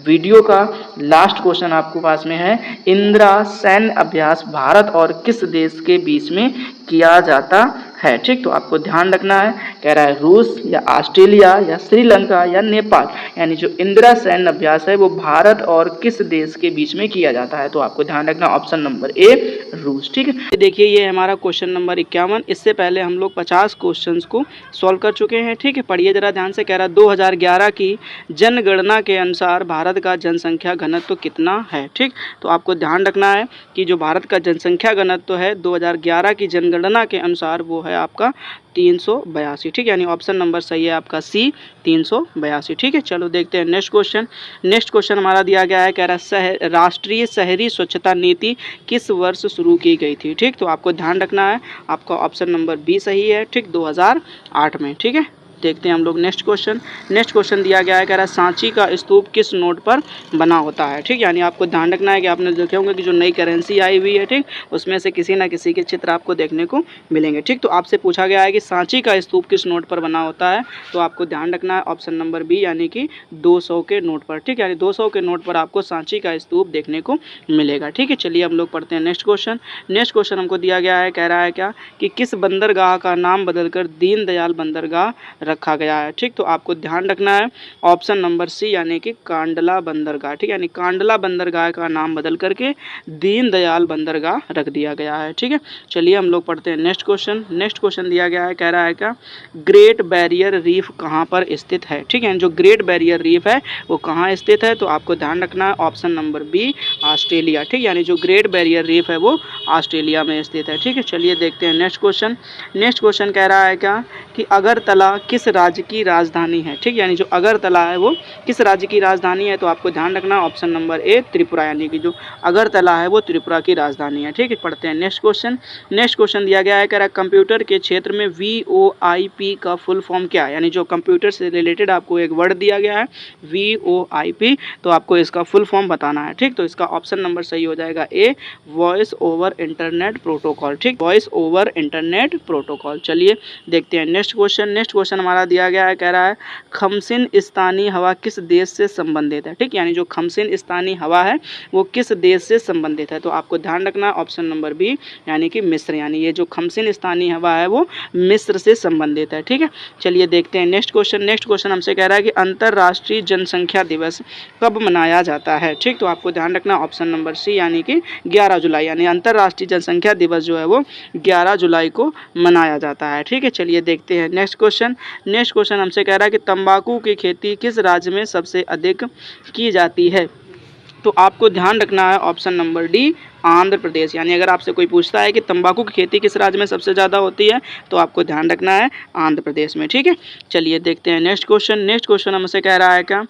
वीडियो का लास्ट क्वेश्चन आपके पास में है, इंदिरा सैन्य अभ्यास भारत और किस देश के बीच में किया जाता है। ठीक, तो आपको ध्यान रखना है, कह रहा है रूस, या ऑस्ट्रेलिया, या श्रीलंका, या नेपाल। यानी जो इंदिरा सैन्य अभ्यास है वो भारत और किस देश के बीच में किया जाता है। तो आपको ध्यान रखना ऑप्शन नंबर ए, रूस। ठीक है, देखिए ये हमारा क्वेश्चन नंबर 51। इससे पहले हम लोग 50 क्वेश्चंस को सॉल्व कर चुके हैं। ठीक है, पढ़िए जरा ध्यान से। कह रहा है 2011 की जनगणना के अनुसार भारत का जनसंख्या घनत्व कितना है। ठीक, तो आपको ध्यान रखना है कि जो भारत का जनसंख्या घनत्व है 2011 की जनगणना के अनुसार वो है आपका 382, ठीक है, यानी ऑप्शन नंबर सही है आपका सी 382, ठीक है। चलो देखते हैं नेक्स्ट क्वेश्चन। नेक्स्ट क्वेश्चन हमारा दिया गया है, कह रहा है राष्ट्रीय शहरी स्वच्छता नीति किस वर्ष शुरू की गई थी, ठीक। तो आपको ध्यान रखना है, आपका ऑप्शन नंबर बी सही है, ठीक, 2008 में, ठीक है। देखते हैं हम लोग नेक्स्ट क्वेश्चन। नेक्स्ट क्वेश्चन दिया गया है, कह रहा है सांची का स्तूप किस नोट पर बना होता है, ठीक। यानी आपको ध्यान रखना है कि आपने देखे होंगे कि जो नई करेंसी आई हुई है, ठीक, उसमें से किसी ना किसी के चित्र आपको देखने को मिलेंगे, ठीक। तो आपसे पूछा गया है कि सांची का स्तूप किस नोट पर बना होता है, तो आपको ध्यान रखना है ऑप्शन नंबर बी यानी कि 200 के नोट पर, ठीक। यानी 200 के नोट पर आपको सांची का स्तूप देखने को मिलेगा, ठीक है। चलिए हम लोग पढ़ते हैं नेक्स्ट क्वेश्चन। नेक्स्ट क्वेश्चन हमको दिया गया है, कह रहा है क्या कि किस बंदरगाह का नाम बदलकर दीनदयाल बंदरगाह रखा गया है, ठीक। तो आपको ध्यान रखना है ऑप्शन नंबर सी यानी कि कांडला बंदरगाह, ठीक, यानी कांडला बंदरगाह का नाम बदल करके दीनदयाल बंदरगाह रख दिया गया है, ठीक है। चलिए हम लोग पढ़ते हैं नेक्स्ट क्वेश्चन। नेक्स्ट क्वेश्चन दिया गया है, कह रहा है क्या ग्रेट बैरियर रीफ कहाँ पर स्थित है, ठीक है। जो ग्रेट बैरियर रीफ है वो कहाँ स्थित है, तो आपको ध्यान रखना है ऑप्शन नंबर बी ऑस्ट्रेलिया, ठीक, यानी जो ग्रेट बैरियर रीफ है वो ऑस्ट्रेलिया में स्थित है, ठीक है। चलिए देखते हैं नेक्स्ट क्वेश्चन। नेक्स्ट क्वेश्चन कह रहा है क्या कि अगरतला किस राज्य की राजधानी है, ठीक, यानी जो अगरतला है वो किस राज्य की राजधानी है, तो आपको ध्यान रखना ऑप्शन नंबर ए त्रिपुरा, यानी कि जो अगरतला है वो त्रिपुरा की राजधानी है, ठीक है। पढ़ते हैं नेक्स्ट क्वेश्चन। नेक्स्ट क्वेश्चन दिया गया है, कह रहा है कंप्यूटर के क्षेत्र में VoIP का फुल फॉर्म क्या है, यानी जो कंप्यूटर से रिलेटेड आपको एक वर्ड दिया गया है VoIP, तो आपको इसका फुल फॉर्म बताना है, ठीक। तो इसका ऑप्शन नंबर सही हो जाएगा a voice over internet protocol, ठीक, वॉइस ओवर इंटरनेट प्रोटोकॉल। चलिए देखते हैं नेक्स्ट क्वेश्चन। नेक्स्ट क्वेश्चन हमारा दिया गया है, कह रहा है खमसिन स्थानीय हवा किस देश से संबंधित है, ठीक, यानी जो खमसिन स्थानीय हवा है वो किस देश से संबंधित है, तो आपको ध्यान रखना ऑप्शन नंबर बी यानी कि मिस्र, यानी ये जो खमसिन स्थानीय हवा है वो मिस्र से संबंधित है, ठीक है। चलिए देखते हैं नेक्स्ट क्वेश्चन। नेक्स्ट क्वेश्चन हमसे कह रहा है कि अंतर्राष्ट्रीय जनसंख्या दिवस कब मनाया जाता है, ठीक, तो आपको ध्यान रखना ऑप्शन नंबर सी यानी कि 11 जुलाई, यानी अंतर्राष्ट्रीय जनसंख्या दिवस जो है वो 11 जुलाई को मनाया जाता है, ठीक है। चलिए देखते हैं नेक्स्ट क्वेश्चन। नेक्स्ट क्वेश्चन हमसे कह रहा है कि तंबाकू की खेती किस राज्य में सबसे अधिक की जाती है, तो आपको ध्यान रखना है option number D Andhra Pradesh, यानी अगर आपसे कोई पूछता है कि तंबाकू की खेती किस राज्य में सबसे ज़्यादा होती है, तो आपको ध्यान रखना है आंध्र प्रदेश में, ठीक है। चलिए देखते हैं नेक्स्ट क्वेश्चन। नेक्स्ट क्वेश्चन हमसे कह रहा है क्या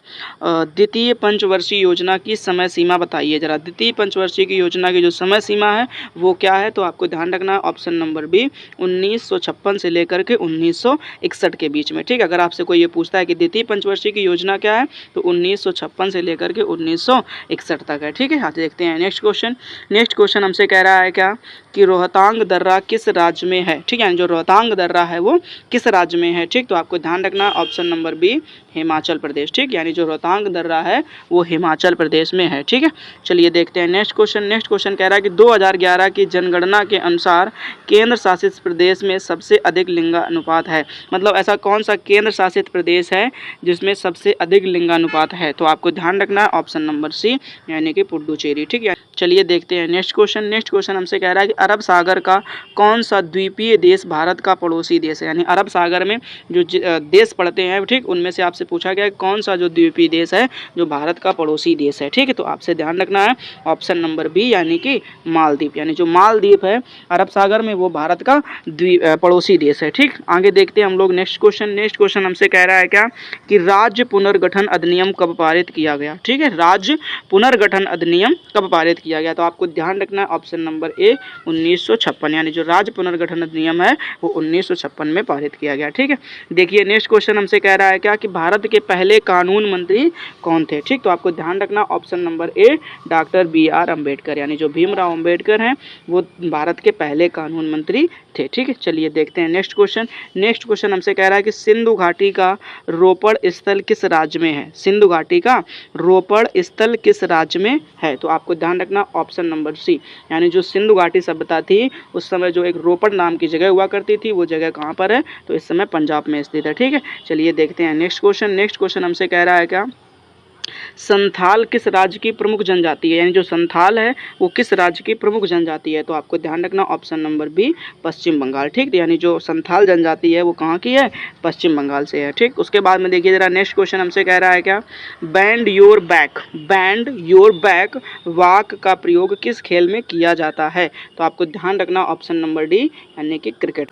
द्वितीय पंचवर्षीय योजना की समय सीमा बताइए जरा। द्वितीय पंचवर्षीय की योजना की जो समय सीमा है वो क्या है, तो आपको ध्यान रखना है ऑप्शन नंबर बी 1956 से लेकर के 1961 के बीच में, ठीक। अगर आपसे कोई ये पूछता है कि द्वितीय पंचवर्षीय की योजना क्या है, तो 1956 से लेकर के 1961 तक है, ठीक है। आज देखते हैं नेक्स्ट क्वेश्चन। नेक्स्ट क्वेश्चन हमसे कह रहा है क्या कि रोहतांग दर्रा किस राज्य में है, ठीक है, यानी जो रोहतांग दर्रा है वो किस राज्य में है, ठीक। तो आपको ध्यान रखना option number B Himachal Pradesh, ठीक, यानी जो रोहतांग दर्रा है वो हिमाचल प्रदेश में है, ठीक है। चलिए देखते हैं नेक्स्ट क्वेश्चन। नेक्स्ट क्वेश्चन कह रहा है कि 2011 की जनगणना के अनुसार केंद्र शासित प्रदेश में सबसे अधिक लिंगानुपात है, मतलब ऐसा कौन सा केंद्र शासित प्रदेश है जिसमें सबसे अधिक लिंगानुपात है, तो आपको ध्यान रखना है ऑप्शन नंबर सी यानी कि पुडुचेरी, ठीक है। चलिए देखते हैं नेक्स्ट क्वेश्चन। नेक्स्ट क्वेश्चन हमसे कह रहा है कि अरब सागर का कौन सा द्वीपीय देश भारत का पड़ोसी देश है, यानी अरब सागर में जो देश पड़ते हैं, ठीक, उनमें से आपसे पूछा गया है कौन सा जो द्वीपीय देश है जो भारत का पड़ोसी देश है, ठीक है। तो आपसे ध्यान रखना है ऑप्शन नंबर बी यानी कि मालदीव, यानी जो मालदीव है अरब सागर में वो भारत का पड़ोसी देश है, ठीक। आगे देखते हैं हम लोग नेक्स्ट क्वेश्चन। नेक्स्ट क्वेश्चन हमसे कह रहा है क्या कि राज्य पुनर्गठन अधिनियम कब पारित किया गया, ठीक है, राज्य पुनर्गठन अधिनियम कब पारित किया गया, तो आपको ध्यान रखना है ऑप्शन नंबर ए 1956, यानी जो राज्य पुनर्गठन अधिनियम है वो 1956 में पारित किया गया, ठीक है। देखिए नेक्स्ट क्वेश्चन हमसे कह रहा है क्या कि भारत के पहले कानून मंत्री कौन थे, ठीक, तो आपको ध्यान रखना ऑप्शन नंबर ए डॉक्टर BR अम्बेडकर, यानी जो भीमराव अम्बेडकर हैं वो भारत के पहले कानून मंत्री थे, ठीक है। चलिए देखते हैं नेक्स्ट क्वेश्चन। नेक्स्ट क्वेश्चन हमसे कह रहा है कि सिंधु घाटी का रोपड़ स्थल किस राज्य में है, सिंधु घाटी का रोपड़ स्थल किस राज्य में है, तो आपको ध्यान रखना ऑप्शन नंबर सी, यानी जो सिंधु घाटी सभ्यता थी उस समय जो एक रोपड़ नाम की जगह हुआ करती थी वो जगह कहाँ पर है, तो इस समय पंजाब में स्थित है, ठीक है। चलिए देखते हैं नेक्स्ट क्वेश्चन। नेक्स्ट क्वेश्चन हमसे कह रहा है क्या संथाल किस राज्य की प्रमुख जनजाति है, यानी जो संथाल है वो किस राज्य की प्रमुख जनजाति है, तो आपको ध्यान रखना ऑप्शन नंबर बी पश्चिम बंगाल, ठीक, यानी जो संथाल जनजाति है वो कहाँ की है, पश्चिम बंगाल से है, ठीक। उसके बाद में देखिए जरा नेक्स्ट क्वेश्चन हमसे कह रहा है क्या बैंड योर बैक वाक का प्रयोग किस खेल में किया जाता है, तो आपको ध्यान रखना ऑप्शन नंबर डी यानी कि क्रिकेट।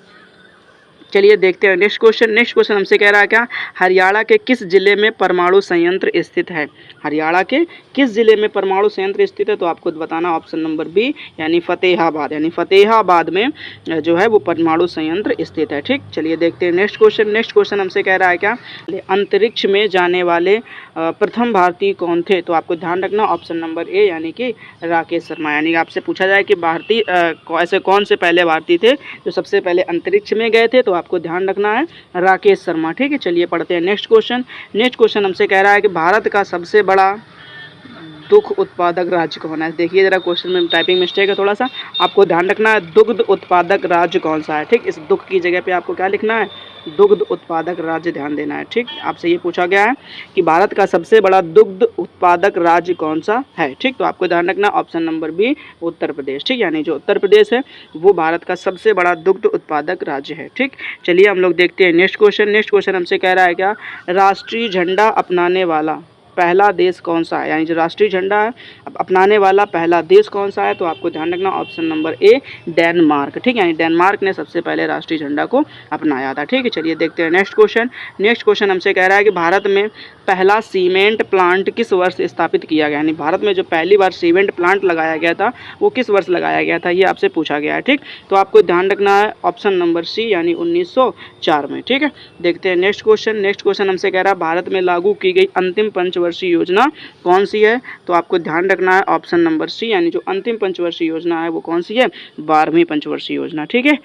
चलिए देखते हैं नेक्स्ट क्वेश्चन। नेक्स्ट क्वेश्चन हमसे कह रहा है क्या, हरियाणा के किस जिले में परमाणु संयंत्र स्थित है। हरियाणा के किस जिले में परमाणु संयंत्र स्थित है, तो आपको बताना ऑप्शन नंबर बी यानी फतेहाबाद, यानी फतेहाबाद में जो है वो परमाणु संयंत्र स्थित है। ठीक, चलिए देखते हैं नेक्स्ट क्वेश्चन। नेक्स्ट क्वेश्चन हमसे कह रहा है क्या, अंतरिक्ष में जाने वाले प्रथम भारतीय कौन थे, तो आपको ध्यान रखना ऑप्शन नंबर ए यानी कि राकेश शर्मा। यानी आपसे पूछा जाए कि भारतीय ऐसे कौन से पहले भारतीय थे जो सबसे पहले अंतरिक्ष में गए थे, तो आपको ध्यान रखना है राकेश शर्मा। ठीक है, चलिए पढ़ते हैं नेक्स्ट क्वेश्चन। नेक्स्ट क्वेश्चन हमसे कह रहा है कि भारत का सबसे बड़ा दुग्ध उत्पादक राज्य कौन है। देखिए जरा क्वेश्चन में टाइपिंग मिस्टेक है थोड़ा सा, आपको ध्यान रखना है दुग्ध उत्पादक राज्य कौन सा है। ठीक, इस दुग्ध की जगह पे आपको क्या लिखना है, दुग्ध उत्पादक राज्य, ध्यान देना है। ठीक, आपसे ये पूछा गया है कि भारत का सबसे बड़ा दुग्ध उत्पादक राज्य कौन सा है। ठीक, तो आपको ध्यान रखना option number B Uttar Pradesh. ठीक, यानी जो उत्तर प्रदेश है वो भारत का सबसे बड़ा दुग्ध उत्पादक राज्य है। ठीक, चलिए हम लोग देखते हैं नेक्स्ट क्वेश्चन। नेक्स्ट क्वेश्चन हमसे कह रहा है क्या, राष्ट्रीय झंडा अपनाने वाला पहला देश कौन सा है। यानी जो राष्ट्रीय झंडा है अपनाने वाला पहला देश कौन सा है, तो आपको ध्यान रखना ऑप्शन नंबर ए डेनमार्क। ठीक, यानी डेनमार्क ने सबसे पहले राष्ट्रीय झंडा को अपनाया था। ठीक है, चलिए देखते हैं नेक्स्ट क्वेश्चन। नेक्स्ट क्वेश्चन हमसे कह रहा है कि भारत में पहला सीमेंट प्लांट किस वर्ष स्थापित किया गया। यानी भारत में जो पहली बार सीमेंट प्लांट लगाया गया था वो किस वर्ष लगाया गया था, ये आपसे पूछा गया है। ठीक, तो आपको ध्यान रखना है ऑप्शन नंबर सी यानी 1904 में। ठीक है, देखते हैं नेक्स्ट क्वेश्चन। नेक्स्ट क्वेश्चन हमसे कह रहा है भारत में लागू की गई अंतिम पंचवर्षीय योजना कौन सी है, तो आपको ध्यान रखना है ऑप्शन नंबर सी यानी जो अंतिम पंचवर्षीय योजना है वो कौन सी है, 12वीं पंचवर्षीय योजना। ठीक है,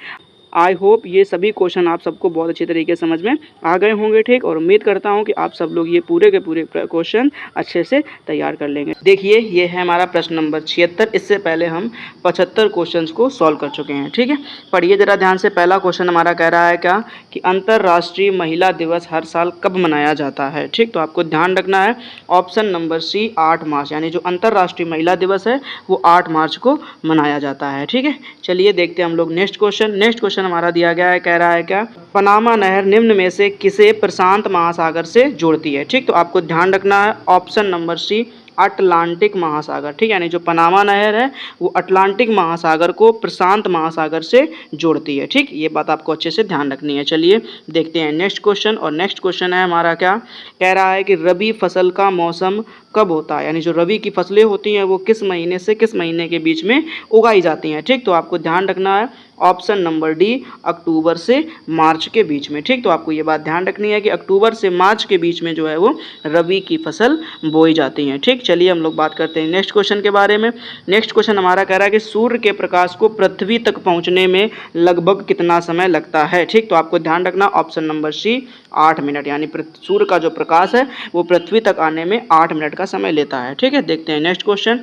आई होप ये सभी क्वेश्चन आप सबको बहुत अच्छी तरीके से समझ में आ गए होंगे। ठीक, और उम्मीद करता हूँ कि आप सब लोग ये पूरे के पूरे क्वेश्चन अच्छे से तैयार कर लेंगे। देखिए ये है हमारा प्रश्न नंबर 76। इससे पहले हम 75 क्वेश्चंस को सॉल्व कर चुके हैं। ठीक है, पढ़िए जरा ध्यान से। पहला क्वेश्चन हमारा कह रहा है क्या कि अंतर्राष्ट्रीय महिला दिवस हर साल कब मनाया जाता है। ठीक, तो आपको ध्यान रखना है ऑप्शन नंबर सी 8 मार्च, यानी जो अंतर्राष्ट्रीय महिला दिवस है वो 8 मार्च को मनाया जाता है। ठीक है, चलिए देखते हैं हम लोग नेक्स्ट क्वेश्चन। नेक्स्ट क्वेश्चन हमारा दिया गया है, कह रहा है क्या, पनामा नहर निम्न में से किसे प्रशांत महासागर से जोड़ती है। ठीक, तो आपको ध्यान रखना है ऑप्शन नंबर सी अटलांटिक महासागर। ठीक, यानी जो पनामा नहर है वो अटलांटिक महासागर को प्रशांत महासागर से जोड़ती है। ठीक, ये बात आपको अच्छे से ध्यान रखनी है। चलिए देखते हैं नेक्स्ट क्वेश्चन। और नेक्स्ट क्वेश्चन है हमारा क्या, कह रहा है कि रबी फसल का मौसम कब होता है। यानी जो रबी की फसलें होती हैं वो किस महीने से किस महीने के बीच में उगाई जाती हैं। ठीक, तो आपको ध्यान रखना है ऑप्शन नंबर डी अक्टूबर से मार्च के बीच में। ठीक, तो आपको ये बात ध्यान रखनी है कि अक्टूबर से मार्च के बीच में जो है वो रबी की फसल बोई जाती हैं। ठीक, चलिए हम लोग बात करते हैं नेक्स्ट क्वेश्चन के बारे में। नेक्स्ट क्वेश्चन हमारा कह रहा है कि सूर्य के प्रकाश को पृथ्वी तक पहुंचने में लगभग कितना समय लगता है। ठीक, तो आपको ध्यान रखना ऑप्शन नंबर सी 8 मिनट, यानी सूर्य का जो प्रकाश है वो पृथ्वी तक आने में 8 मिनट का समय लेता है। ठीक है, देखते हैं नेक्स्ट क्वेश्चन।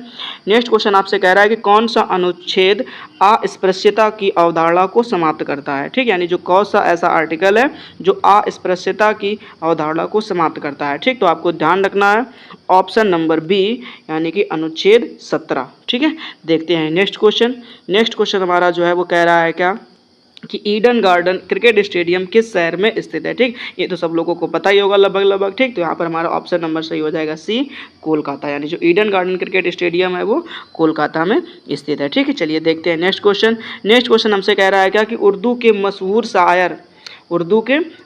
नेक्स्ट क्वेश्चन आपसे कह रहा है कि कौन सा अनुच्छेद अस्पृश्यता की अवधारणा को समाप्त करता है। ठीक, यानी जो कौन सा ऐसा आर्टिकल है जो अस्पृश्यता की अवधारणा को समाप्त करता है। ठीक, तो आपको ध्यान रखना है ऑप्शन नंबर बी यानी कि अनुच्छेद 17। ठीक है, देखते हैं नेक्स्ट क्वेश्चन। नेक्स्ट क्वेश्चन हमारा जो है वो कह रहा है क्या कि ईडन गार्डन क्रिकेट स्टेडियम किस शहर में स्थित है। ठीक, ये तो सब लोगों को पता ही होगा लगभग लगभग। ठीक, तो यहाँ पर हमारा ऑप्शन नंबर सही हो जाएगा सी कोलकाता, यानी जो ईडन गार्डन क्रिकेट स्टेडियम है वो कोलकाता में स्थित है। ठीक है, चलिए देखते हैं नेक्स्ट क्वेश्चन। नेक्स्ट क्वेश्चन हमसे कह रहा है क्या कि उर्दू के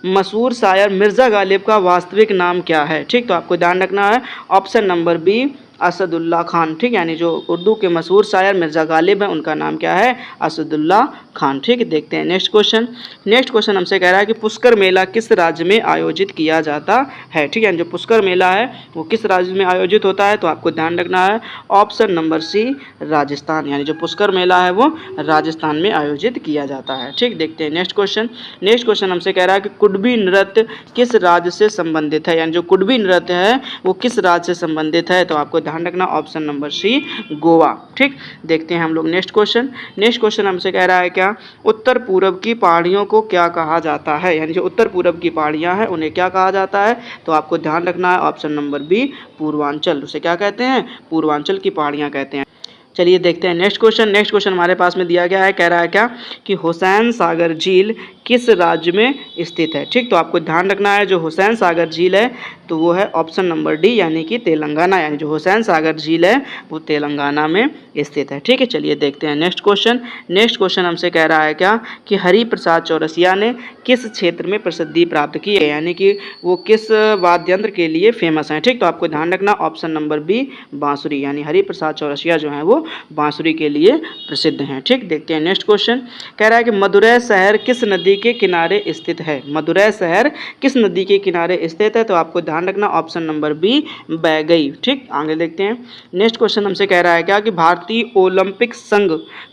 मशहूर शायर मिर्ज़ा गालिब का वास्तविक नाम क्या है। ठीक, तो आपको ध्यान रखना है option number B Asadullah Khan. ठीक, यानी जो उर्दू के मशहूर शायर मिर्ज़ा गालिब हैं उनका नाम क्या है, असदुल्ला खान। ठीक, देखते हैं नेक्स्ट क्वेश्चन। नेक्स्ट क्वेश्चन हमसे कह रहा है कि पुष्कर मेला किस राज्य में आयोजित किया जाता है। ठीक, यानी जो पुष्कर मेला है वो किस राज्य में आयोजित होता है, तो आपको ध्यान रखना है ऑप्शन नंबर सी राजस्थान, यानी जो पुष्कर मेला है वो राजस्थान में आयोजित किया जाता है। ठीक, देखते हैं नेक्स्ट क्वेश्चन। नेक्स्ट क्वेश्चन हमसे कह रहा है कि कुडबी नृत्य किस राज्य से संबंधित है। यानी जो कुडबी नृत्य है वो किस राज्य से संबंधित है, तो आपको ध्यान रखना ऑप्शन नंबर सी गोवा। ठीक, देखते हैं हम लोग नेक्स्ट क्वेश्चन। नेक्स्ट क्वेश्चन हमसे कह रहा है क्या, उत्तर पूर्व की पहाड़ियों को क्या कहा जाता है। यानी जो उत्तर पूर्व की पहाड़ियां हैं उन्हें क्या कहा जाता है, तो आपको ध्यान रखना है ऑप्शन नंबर बी पूर्वांचल। उसे क्या कहते हैं, पूर्वांचल की पहाड़ियां कहते हैं। चलिए देखते हैं नेक्स्ट क्वेश्चन। नेक्स्ट क्वेश्चन हमारे पास में दिया गया है, कह रहा है क्या कि हुसैन सागर झील किस राज्य में स्थित है। ठीक, तो आपको ध्यान रखना है जो हुसैन सागर झील है तो वो है ऑप्शन नंबर डी यानी कि तेलंगाना, यानी जो हुसैन सागर झील है वो तेलंगाना में स्थित है। ठीक है, चलिए देखते हैं नेक्स्ट क्वेश्चन। नेक्स्ट क्वेश्चन हमसे कह रहा है क्या कि हरिप्रसाद चौरसिया ने किस क्षेत्र में प्रसिद्धि प्राप्त की है, यानी कि वो किस वाद्य यंत्र के लिए फेमस हैं। ठीक, तो आपको ध्यान रखना ऑप्शन नंबर बी बांसुरी, यानी हरिप्रसाद चौरसिया जो है वो बांसुरी के लिए प्रसिद्ध हैं। ठीक, देखते हैं नेक्स्ट क्वेश्चन। कह रहा है कि मदुरै शहर किस नदी के किनारे स्थित है। मदुरै शहर किस नदी के किनारे स्थित है, तो आपको ध्यान रखना ऑप्शन नंबर बी बैगई। ठीक, आगे देखते हैं नेक्स्ट क्वेश्चन हमसे कह रहा है क्या कि भारतीय ओलंपिक संघ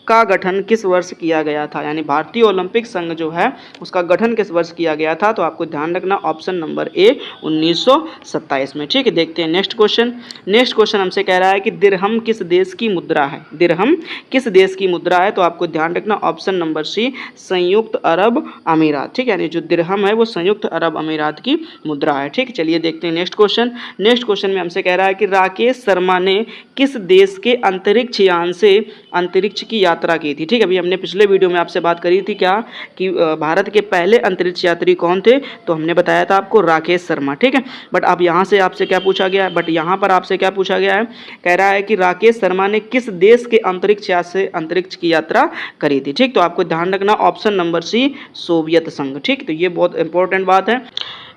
का गठन किस वर्ष किया गया था, यानी भारतीय ओलंपिक संघ जो है उसका गठन किस वर्ष किया गया था, तो आपको ध्यान रखना ऑप्शन नंबर ए 1927 में। ठीक है, देखते हैं नेक्स्ट क्वेश्चन। नेक्स्ट क्वेश्चन हमसे कह रहा है कि दिरहम किस देश की मुद्रा है। दिरहम किस देश की मुद्रा है, तो आपको ध्यान रखना ऑप्शन नंबर सी संयुक्त अरब अमीरात। ठीक है, यानी जो दिरहम है वो संयुक्त अरब अमीरात की मुद्रा है। ठीक, चलिए देखते हैं नेक्स्ट क्वेश्चन। नेक्स्ट क्वेश्चन में हमसे कह रहा है कि राकेश शर्मा ने किस देश के अंतरिक्ष यान से अंतरिक्ष की यात्रा की थी। ठीक, अभी हमने पिछले वीडियो में आपसे बात करी थी क्या कि भारत के पहले अंतरिक्ष यात्री कौन थे, तो हमने बताया था आपको राकेश शर्मा। ठीक है, बट अब यहाँ से आपसे क्या पूछा गया है, बट यहाँ पर आपसे क्या पूछा गया है, कह रहा है कि राकेश शर्मा ने किस देश के अंतरिक्ष यान से अंतरिक्ष की यात्रा करी थी। ठीक, तो आपको ध्यान रखना ऑप्शन नंबर सी सोवियत संघ। ठीक, तो ये बहुत इंपॉर्टेंट बात है।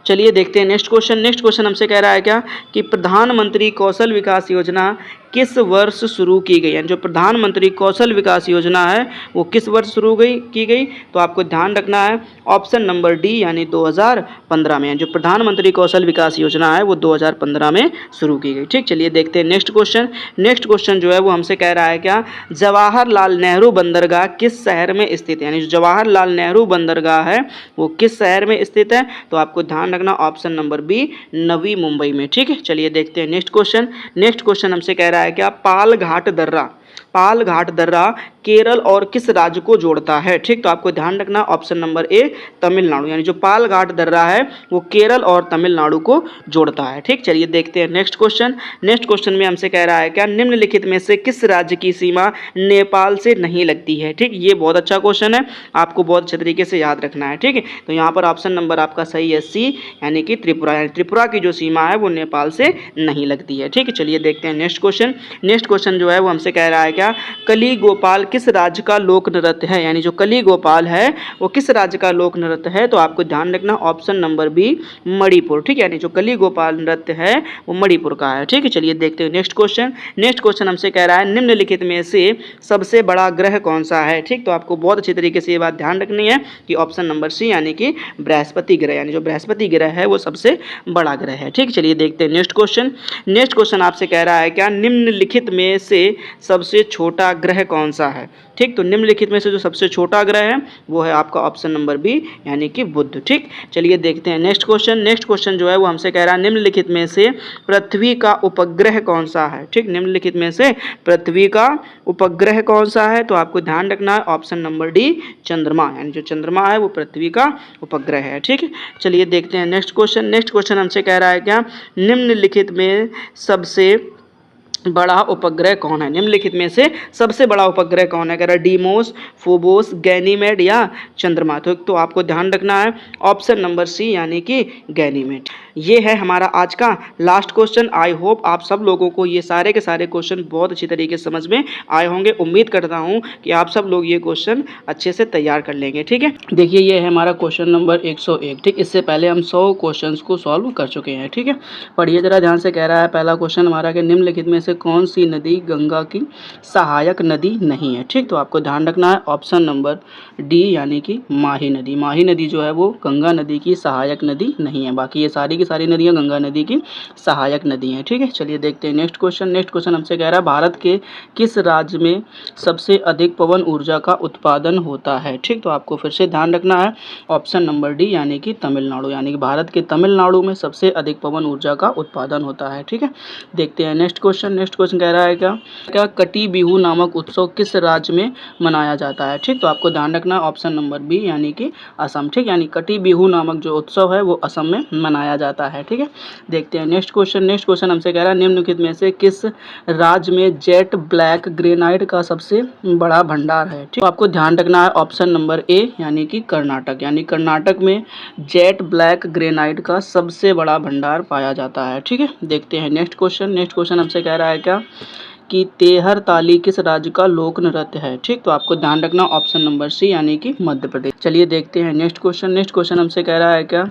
चलिए देखते हैं नेक्स्ट क्वेश्चन। नेक्स्ट क्वेश्चन हमसे कह रहा है क्या कि प्रधानमंत्री कौशल विकास योजना किस वर्ष शुरू की गई, यानी जो प्रधानमंत्री कौशल विकास योजना है वो किस वर्ष शुरू की गई, तो आपको ध्यान रखना है ऑप्शन नंबर डी यानी 2015 में। जो प्रधानमंत्री कौशल विकास योजना है वो 2015 में शुरू की गई। ठीक, चलिए देखते हैं नेक्स्ट क्वेश्चन। नेक्स्ट क्वेश्चन जो है वो हमसे कह रहा है क्या जवाहरलाल नेहरू बंदरगाह किस शहर में स्थित है, यानी जो जवाहरलाल नेहरू बंदरगाह है वो किस शहर में स्थित है, तो आपको ध्यान रखना option number B Navi Mumbai में। ठीक है, चलिए देखते हैं नेक्स्ट क्वेश्चन। नेक्स्ट क्वेश्चन हमसे कह रहा है क्या पालघाट दर्रा केरल और किस राज्य को जोड़ता है। ठीक, तो आपको ध्यान रखना ऑप्शन नंबर ए तमिलनाडु, यानी जो पालघाट दर्रा है वो केरल और तमिलनाडु को जोड़ता है। ठीक, चलिए देखते हैं नेक्स्ट क्वेश्चन। नेक्स्ट क्वेश्चन में हमसे कह रहा है क्या निम्नलिखित में से किस राज्य की सीमा नेपाल से नहीं लगती है। ठीक, ये बहुत अच्छा क्वेश्चन है, आपको बहुत अच्छे तरीके से याद रखना है। ठीक है, तो यहाँ पर ऑप्शन नंबर आपका सही है सी यानी कि त्रिपुरा, यानी त्रिपुरा की जो सीमा है वो नेपाल से नहीं लगती है। ठीक है, चलिए देखते हैं नेक्स्ट क्वेश्चन। नेक्स्ट क्वेश्चन जो है वो हमसे कह रहा है क्या कली गोपाल किस राज्य का लोक नृत्य है, यानी जो कली गोपाल है वो किस राज्य का लोक नृत्य है, तो आपको ध्यान रखना ऑप्शन नंबर बी मणिपुर। ठीक है, यानी जो कली गोपाल नृत्य है वो मणिपुर का है। ठीक है, चलिए देखते हैं नेक्स्ट क्वेश्चन। नेक्स्ट क्वेश्चन हमसे कह रहा है निम्नलिखित में से सबसे बड़ा ग्रह कौन सा है। ठीक, तो आपको बहुत अच्छी तरीके से ये बात ध्यान रखनी है कि ऑप्शन नंबर सी यानी कि बृहस्पति ग्रह, यानी जो बृहस्पति ग्रह है वो सबसे बड़ा ग्रह है। ठीक, चलिए देखते हैं नेक्स्ट क्वेश्चन। नेक्स्ट क्वेश्चन आपसे कह रहा है क्या निम्नलिखित में से सबसे छोटा ग्रह कौन सा है। ठीक, तो निम्नलिखित में से जो सबसे छोटा ग्रह है वो है आपका ऑप्शन नंबर बी यानी कि बुध। ठीक, चलिए देखते हैं नेक्स्ट क्वेश्चन। नेक्स्ट क्वेश्चन जो है वो हमसे कह रहा है निम्नलिखित में से पृथ्वी का उपग्रह कौन सा है। ठीक, निम्नलिखित में से पृथ्वी का उपग्रह कौन सा है, तो आपको ध्यान रखना है ऑप्शन नंबर डी चंद्रमा, यानी जो चंद्रमा है वो पृथ्वी का उपग्रह है। ठीक है, चलिए देखते हैं नेक्स्ट क्वेश्चन। नेक्स्ट क्वेश्चन हमसे कह रहा है क्या निम्नलिखित में सबसे बड़ा उपग्रह कौन है। निम्नलिखित में से सबसे बड़ा उपग्रह कौन है, कह रहा है डीमोस, फोबोस, गैनीमेड या चंद्रमा। तो आपको ध्यान रखना है ऑप्शन नंबर सी यानी कि गैनीमेड। ये है हमारा आज का लास्ट क्वेश्चन। आई होप आप सब लोगों को ये सारे के सारे क्वेश्चन बहुत अच्छी तरीके से समझ में आए होंगे। उम्मीद करता हूँ कि आप सब लोग ये क्वेश्चन अच्छे से तैयार कर लेंगे। ठीक है, देखिए ये है हमारा क्वेश्चन नंबर 101। ठीक, इससे पहले हम 100 क्वेश्चन को सॉल्व कर चुके हैं। ठीक है, पढ़िए जरा ध्यान से। कह रहा है पहला क्वेश्चन हमारा कि निम्नलिखित में से कौन सी नदी गंगा की सहायक नदी नहीं है। ठीक, तो आपको ध्यान रखना है ऑप्शन नंबर डी यानी कि माही नदी। माही नदी जो है वो गंगा नदी की सहायक नदी नहीं है, बाकी ये सारी की सारी नदियाँ गंगा नदी की सहायक नदी हैं। ठीक है, चलिए देखते हैं नेक्स्ट क्वेश्चन। नेक्स्ट क्वेश्चन हमसे कह रहा है भारत के किस राज्य में सबसे अधिक पवन ऊर्जा का उत्पादन होता है। ठीक, तो आपको फिर से ध्यान रखना है ऑप्शन नंबर डी यानी कि तमिलनाडु, यानी कि भारत के तमिलनाडु में सबसे अधिक पवन ऊर्जा का उत्पादन होता है। ठीक है, देखते हैं नेक्स्ट क्वेश्चन। नेक्स्ट क्वेश्चन कह रहा है क्या कटी बिहू नामक उत्सव किस राज्य में मनाया जाता है। ठीक, तो आपको ध्यान रखना ऑप्शन नंबर बी यानी कि असम। ठीक, यानी कटी बिहू नामक जो उत्सव है वो असम में मनाया जाता है। ठीक है, देखते हैं नेक्स्ट क्वेश्चन हमसे कह रहा है निम्नलिखित में से किस राज्य में जेट ब्लैक ग्रेनाइट का सबसे बड़ा भंडार है। ठीक, तो आपको ध्यान रखना है ऑप्शन नंबर ए यानी कि कर्नाटक। यानी कर्नाटक में जेट ब्लैक ग्रेनाइट का सबसे बड़ा भंडार पाया जाता है। ठीक है, देखते हैं नेक्स्ट क्वेश्चन हमसे कह रहा है कि तेहर ताली किस राज्य का लोक नृत्य है। ठीक, तो आपको ध्यान रखना ऑप्शन नंबर सी यानी कि मध्य प्रदेश। चलिए देखते हैं नेक्स्ट क्वेश्चन हमसे कह रहा है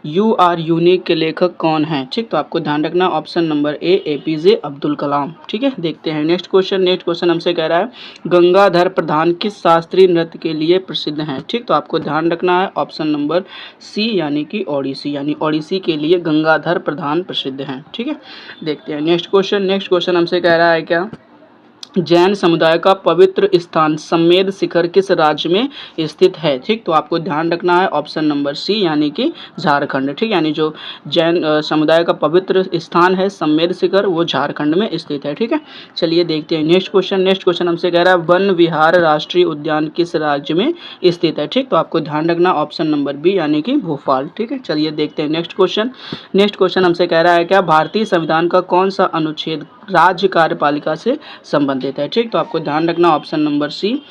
यू आर यूनिक के लेखक कौन है। ठीक, तो आपको ध्यान रखना option number A APJ Abdul Kalam. ठीक है, देखते हैं नेक्स्ट क्वेश्चन हमसे कह रहा है गंगाधर प्रधान किस शास्त्रीय नृत्य के लिए प्रसिद्ध हैं। ठीक, तो आपको ध्यान रखना है ऑप्शन नंबर सी यानी कि ओडिसी। यानी ओडिसी के लिए गंगाधर प्रधान प्रसिद्ध हैं। ठीक है, देखते हैं नेक्स्ट क्वेश्चन हमसे कह रहा है जैन समुदाय का पवित्र स्थान समेद शिखर किस राज्य में स्थित है। ठीक, तो आपको ध्यान रखना है ऑप्शन नंबर सी यानी कि झारखंड। ठीक, यानी जो जैन समुदाय का पवित्र स्थान है समेद शिखर वो झारखंड में स्थित है। ठीक है, चलिए देखते हैं नेक्स्ट क्वेश्चन हमसे कह रहा है वन विहार राष्ट्रीय उद्यान किस राज्य में स्थित है। ठीक, तो आपको ध्यान रखना ऑप्शन नंबर बी यानी कि भोपाल। ठीक है, चलिए देखते हैं नेक्स्ट क्वेश्चन हमसे कह रहा है भारतीय संविधान का कौन सा अनुच्छेद राज्य कार्यपालिका से संबंधित है। ठीक, तो आपको ध्यान रखना ऑप्शन नंबर सी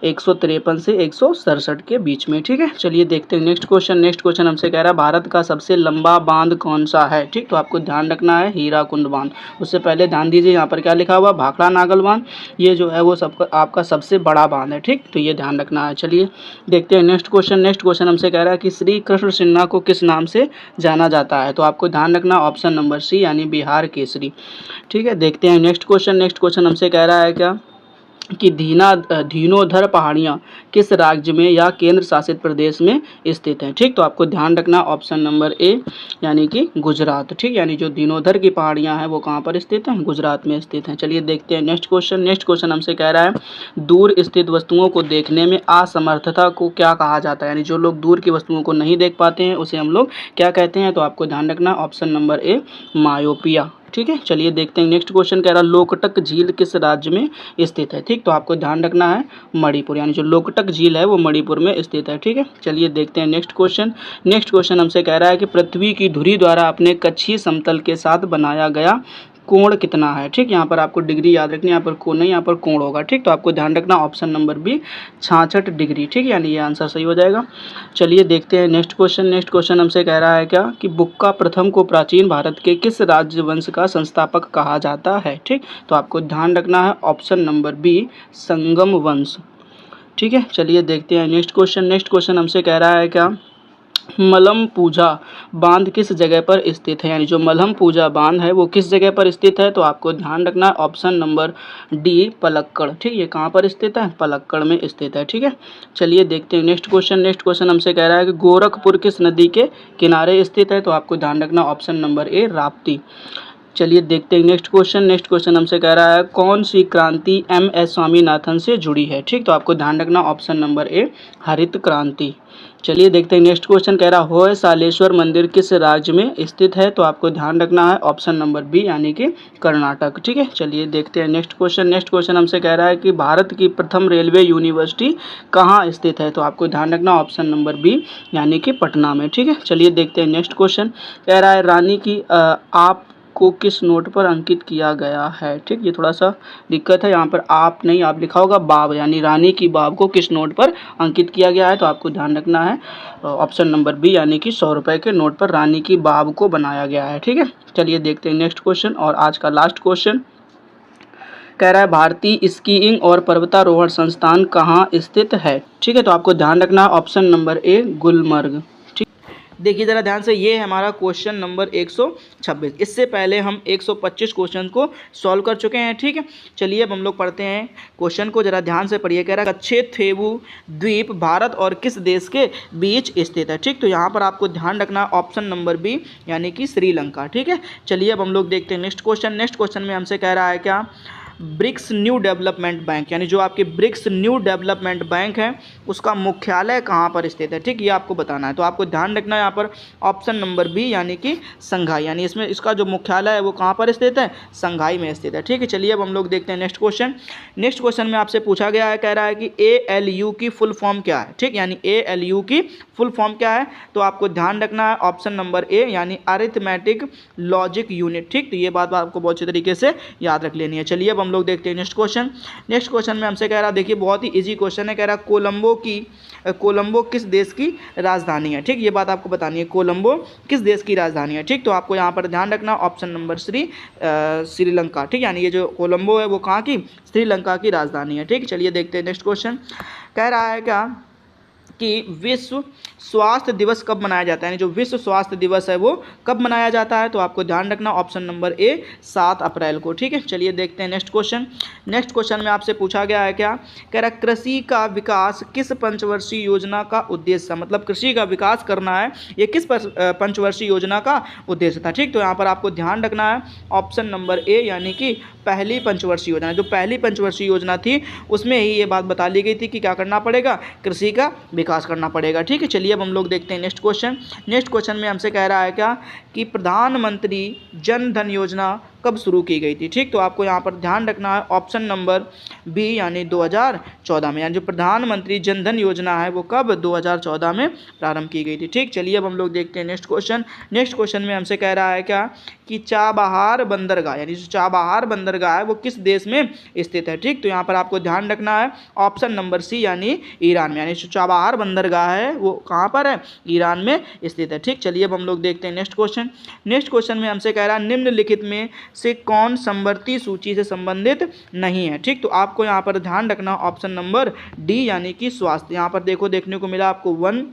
153 से 167 के बीच में। ठीक है, चलिए देखते हैं नेक्स्ट क्वेश्चन हमसे कह रहा है भारत का सबसे लंबा बांध कौन सा है। ठीक, तो आपको ध्यान रखना है हीराकुंड बांध। उससे पहले ध्यान दीजिए यहाँ पर क्या लिखा हुआ भाखड़ा नागल बांध, ये जो है वो सबका आपका सबसे बड़ा बांध है। ठीक, तो ये ध्यान रखना है। चलिए देखते हैं नेक्स्ट क्वेश्चन हमसे कह रहा है कि श्री कृष्ण सिन्हा को किस नाम से जाना जाता है। तो आपको ध्यान रखना ऑप्शन नंबर सी यानी बिहार केसरी। ठीक है, देखते हैं नेक्स्ट क्वेश्चन हमसे कह रहा है कि धीनोधर पहाड़ियाँ किस राज्य में या केंद्र शासित प्रदेश में स्थित हैं। ठीक, तो आपको ध्यान रखना ऑप्शन नंबर ए यानी कि गुजरात। ठीक, यानी जो धीनोधर की पहाड़ियाँ हैं वो कहाँ पर स्थित हैं, गुजरात में स्थित हैं। चलिए देखते हैं नेक्स्ट क्वेश्चन हमसे कह रहा है दूर स्थित वस्तुओं को देखने में असमर्थता को क्या कहा जाता है। यानी जो लोग दूर की वस्तुओं को नहीं देख पाते हैं उसे हम लोग क्या कहते हैं। तो आपको ध्यान रखना ऑप्शन नंबर ए मायोपिया। ठीक है, चलिए देखते हैं नेक्स्ट क्वेश्चन कह रहा है लोकटक झील किस राज्य में स्थित है। ठीक, तो आपको ध्यान रखना है मणिपुर। यानी जो लोकटक झील है वो मणिपुर में स्थित है। ठीक है, चलिए देखते हैं नेक्स्ट क्वेश्चन हमसे कह रहा है कि पृथ्वी की धुरी द्वारा अपने कक्षीय समतल के साथ बनाया गया कोण कितना है। ठीक, यहाँ पर आपको डिग्री याद रखनी है, यहाँ पर कोण नहीं यहाँ पर कोण होगा। ठीक, तो आपको ध्यान रखना ऑप्शन नंबर बी 66 डिग्री। ठीक, यानी ये आंसर सही हो जाएगा। चलिए देखते हैं नेक्स्ट क्वेश्चन हमसे कह रहा है कि बुक्का प्रथम को प्राचीन भारत के किस राजवंश का संस्थापक कहा जाता है। ठीक, तो आपको ध्यान रखना है ऑप्शन नंबर बी संगम वंश। ठीक है, चलिए देखते हैं नेक्स्ट क्वेश्चन हमसे कह रहा है मलम पूजा बांध किस जगह पर स्थित है। यानी जो मलहम पूजा बांध है वो किस जगह पर स्थित है। तो आपको ध्यान रखना है ऑप्शन नंबर डी पलक्कड़। ठीक, ये कहाँ पर स्थित है, पलक्कड़ में स्थित है। ठीक है, चलिए देखते हैं नेक्स्ट क्वेश्चन हमसे कह रहा है कि गोरखपुर किस नदी के किनारे स्थित है। तो आपको ध्यान रखना ऑप्शन नंबर ए राप्ती। चलिए देखते हैं नेक्स्ट क्वेश्चन हमसे कह रहा है कौन सी क्रांति MS स्वामीनाथन से जुड़ी है। ठीक, तो आपको ध्यान रखना ऑप्शन नंबर ए हरित क्रांति। चलिए देखते हैं नेक्स्ट क्वेश्चन कह रहा है होयसालेश्वर मंदिर किस राज्य में स्थित है। तो आपको ध्यान रखना है ऑप्शन नंबर बी यानी कि कर्नाटक। ठीक है, चलिए देखते हैं नेक्स्ट क्वेश्चन हमसे कह रहा है कि भारत की प्रथम रेलवे यूनिवर्सिटी कहाँ स्थित है। तो आपको ध्यान रखना ऑप्शन नंबर बी यानी कि पटना में। ठीक है, चलिए देखते हैं नेक्स्ट क्वेश्चन कह रहा है रानी की आप को किस नोट पर अंकित किया गया है। ठीक, ये थोड़ा सा दिक्कत है, यहाँ पर आप नहीं आप लिखा होगा बाब, यानी रानी की बाब को किस नोट पर अंकित किया गया है। तो आपको ध्यान रखना है ऑप्शन नंबर बी यानी कि 100 रुपये के नोट पर रानी की बाब को बनाया गया है। ठीक है, चलिए देखते हैं नेक्स्ट क्वेश्चन और आज का लास्ट क्वेश्चन कह रहा है भारतीय स्कीइंग और पर्वतारोहण संस्थान कहाँ स्थित है। ठीक है, तो आपको ध्यान रखना ऑप्शन नंबर ए गुलमर्ग। देखिए ज़रा ध्यान से, ये है हमारा क्वेश्चन नंबर 126। इससे पहले हम 125 क्वेश्चन को सॉल्व कर चुके हैं। ठीक है, चलिए अब हम लोग पढ़ते हैं क्वेश्चन को, ज़रा ध्यान से पढ़िए। कह रहा है कच्छेथेवु द्वीप भारत और किस देश के बीच स्थित है। ठीक, तो यहाँ पर आपको ध्यान रखना ऑप्शन नंबर बी यानी कि श्रीलंका। ठीक है, चलिए अब हम लोग देखते हैं नेक्स्ट क्वेश्चन में हमसे कह रहा है ब्रिक्स न्यू डेवलपमेंट बैंक, यानी जो आपके ब्रिक्स न्यू डेवलपमेंट बैंक है उसका मुख्यालय कहाँ पर स्थित है, ठीक, ये आपको बताना है। तो आपको ध्यान रखना है यहाँ पर ऑप्शन नंबर बी यानी कि संघाई, यानी इसमें इसका जो मुख्यालय है वो कहाँ पर स्थित है, संघाई में स्थित है, ठीक है। चलिए अब हम लोग देखते हैं नेक्स्ट क्वेश्चन। नेक्स्ट क्वेश्चन में आपसे पूछा गया है, कह रहा है कि ALU की फुल फॉर्म क्या है, ठीक, यानी ALU की फुल फॉर्म क्या है, तो आपको ध्यान रखना है ऑप्शन नंबर ए यानी अरिथमेटिक लॉजिक यूनिट, ठीक। तो ये बात आपको बहुत अच्छी तरीके से याद रख लेनी है। चलिए अब हम लोग देखते हैं नेक्स्ट क्वेश्चन। नेक्स्ट क्वेश्चन में हमसे कह रहा है, देखिए बहुत ही इजी क्वेश्चन है, कह रहा है कोलंबो किस देश की राजधानी है, ठीक, ये बात आपको बतानी है, कोलंबो किस देश की राजधानी है, ठीक। तो आपको यहाँ पर ध्यान रखना ऑप्शन नंबर श्रीलंका, ठीक, यानी ये जो कोलंबो है वो कहाँ की, श्रीलंका की राजधानी है, ठीक। चलिए देखते हैं नेक्स्ट क्वेश्चन। कह रहा है क्या कि विश्व स्वास्थ्य दिवस कब मनाया जाता है, यानी जो विश्व स्वास्थ्य दिवस है वो कब मनाया जाता है, तो आपको ध्यान रखना ऑप्शन नंबर ए 7 अप्रैल को, ठीक है। चलिए देखते हैं नेक्स्ट क्वेश्चन। नेक्स्ट क्वेश्चन में आपसे पूछा गया है क्या, कह रहा कृषि का विकास किस पंचवर्षीय योजना का उद्देश्य है, मतलब कृषि का विकास करना है ये किस पंचवर्षीय योजना का उद्देश्य था, ठीक। तो यहाँ पर आपको ध्यान रखना है ऑप्शन नंबर ए यानी कि पहली पंचवर्षीय योजना, जो पहली पंचवर्षीय योजना थी उसमें ही ये बात बता ली गई थी कि क्या करना पड़ेगा, कृषि का विकास करना पड़ेगा, ठीक है। चलिए अब हम लोग देखते हैं नेक्स्ट क्वेश्चन। नेक्स्ट क्वेश्चन में हमसे कह रहा है क्या कि प्रधानमंत्री जन धन योजना कब शुरू की गई थी, ठीक। तो आपको यहाँ पर ध्यान रखना है ऑप्शन नंबर बी यानी 2014 में, यानी जो प्रधानमंत्री जन धन योजना है वो कब 2014 में प्रारंभ की गई थी, ठीक। चलिए अब हम लोग देखते हैं नेक्स्ट क्वेश्चन। नेक्स्ट क्वेश्चन में हमसे कह रहा है क्या कि चाबहार बंदरगाह, यानी जो चाबहार बंदरगाह है वो किस देश में स्थित है, ठीक। तो यहाँ पर आपको ध्यान रखना है ऑप्शन नंबर सी यानी ईरान में, यानी जो चाबहार बंदरगाह है वो कहाँ पर है, ईरान में स्थित है, ठीक। चलिए अब हम लोग देखते हैं नेक्स्ट क्वेश्चन। नेक्स्ट क्वेश्चन में हमसे कह रहा है निम्नलिखित में से कौन समवर्ती सूची से संबंधित नहीं है, ठीक। तो आपको यहाँ पर ध्यान रखना ऑप्शन नंबर डी यानी कि स्वास्थ्य। यहाँ पर देखने को मिला आपको 1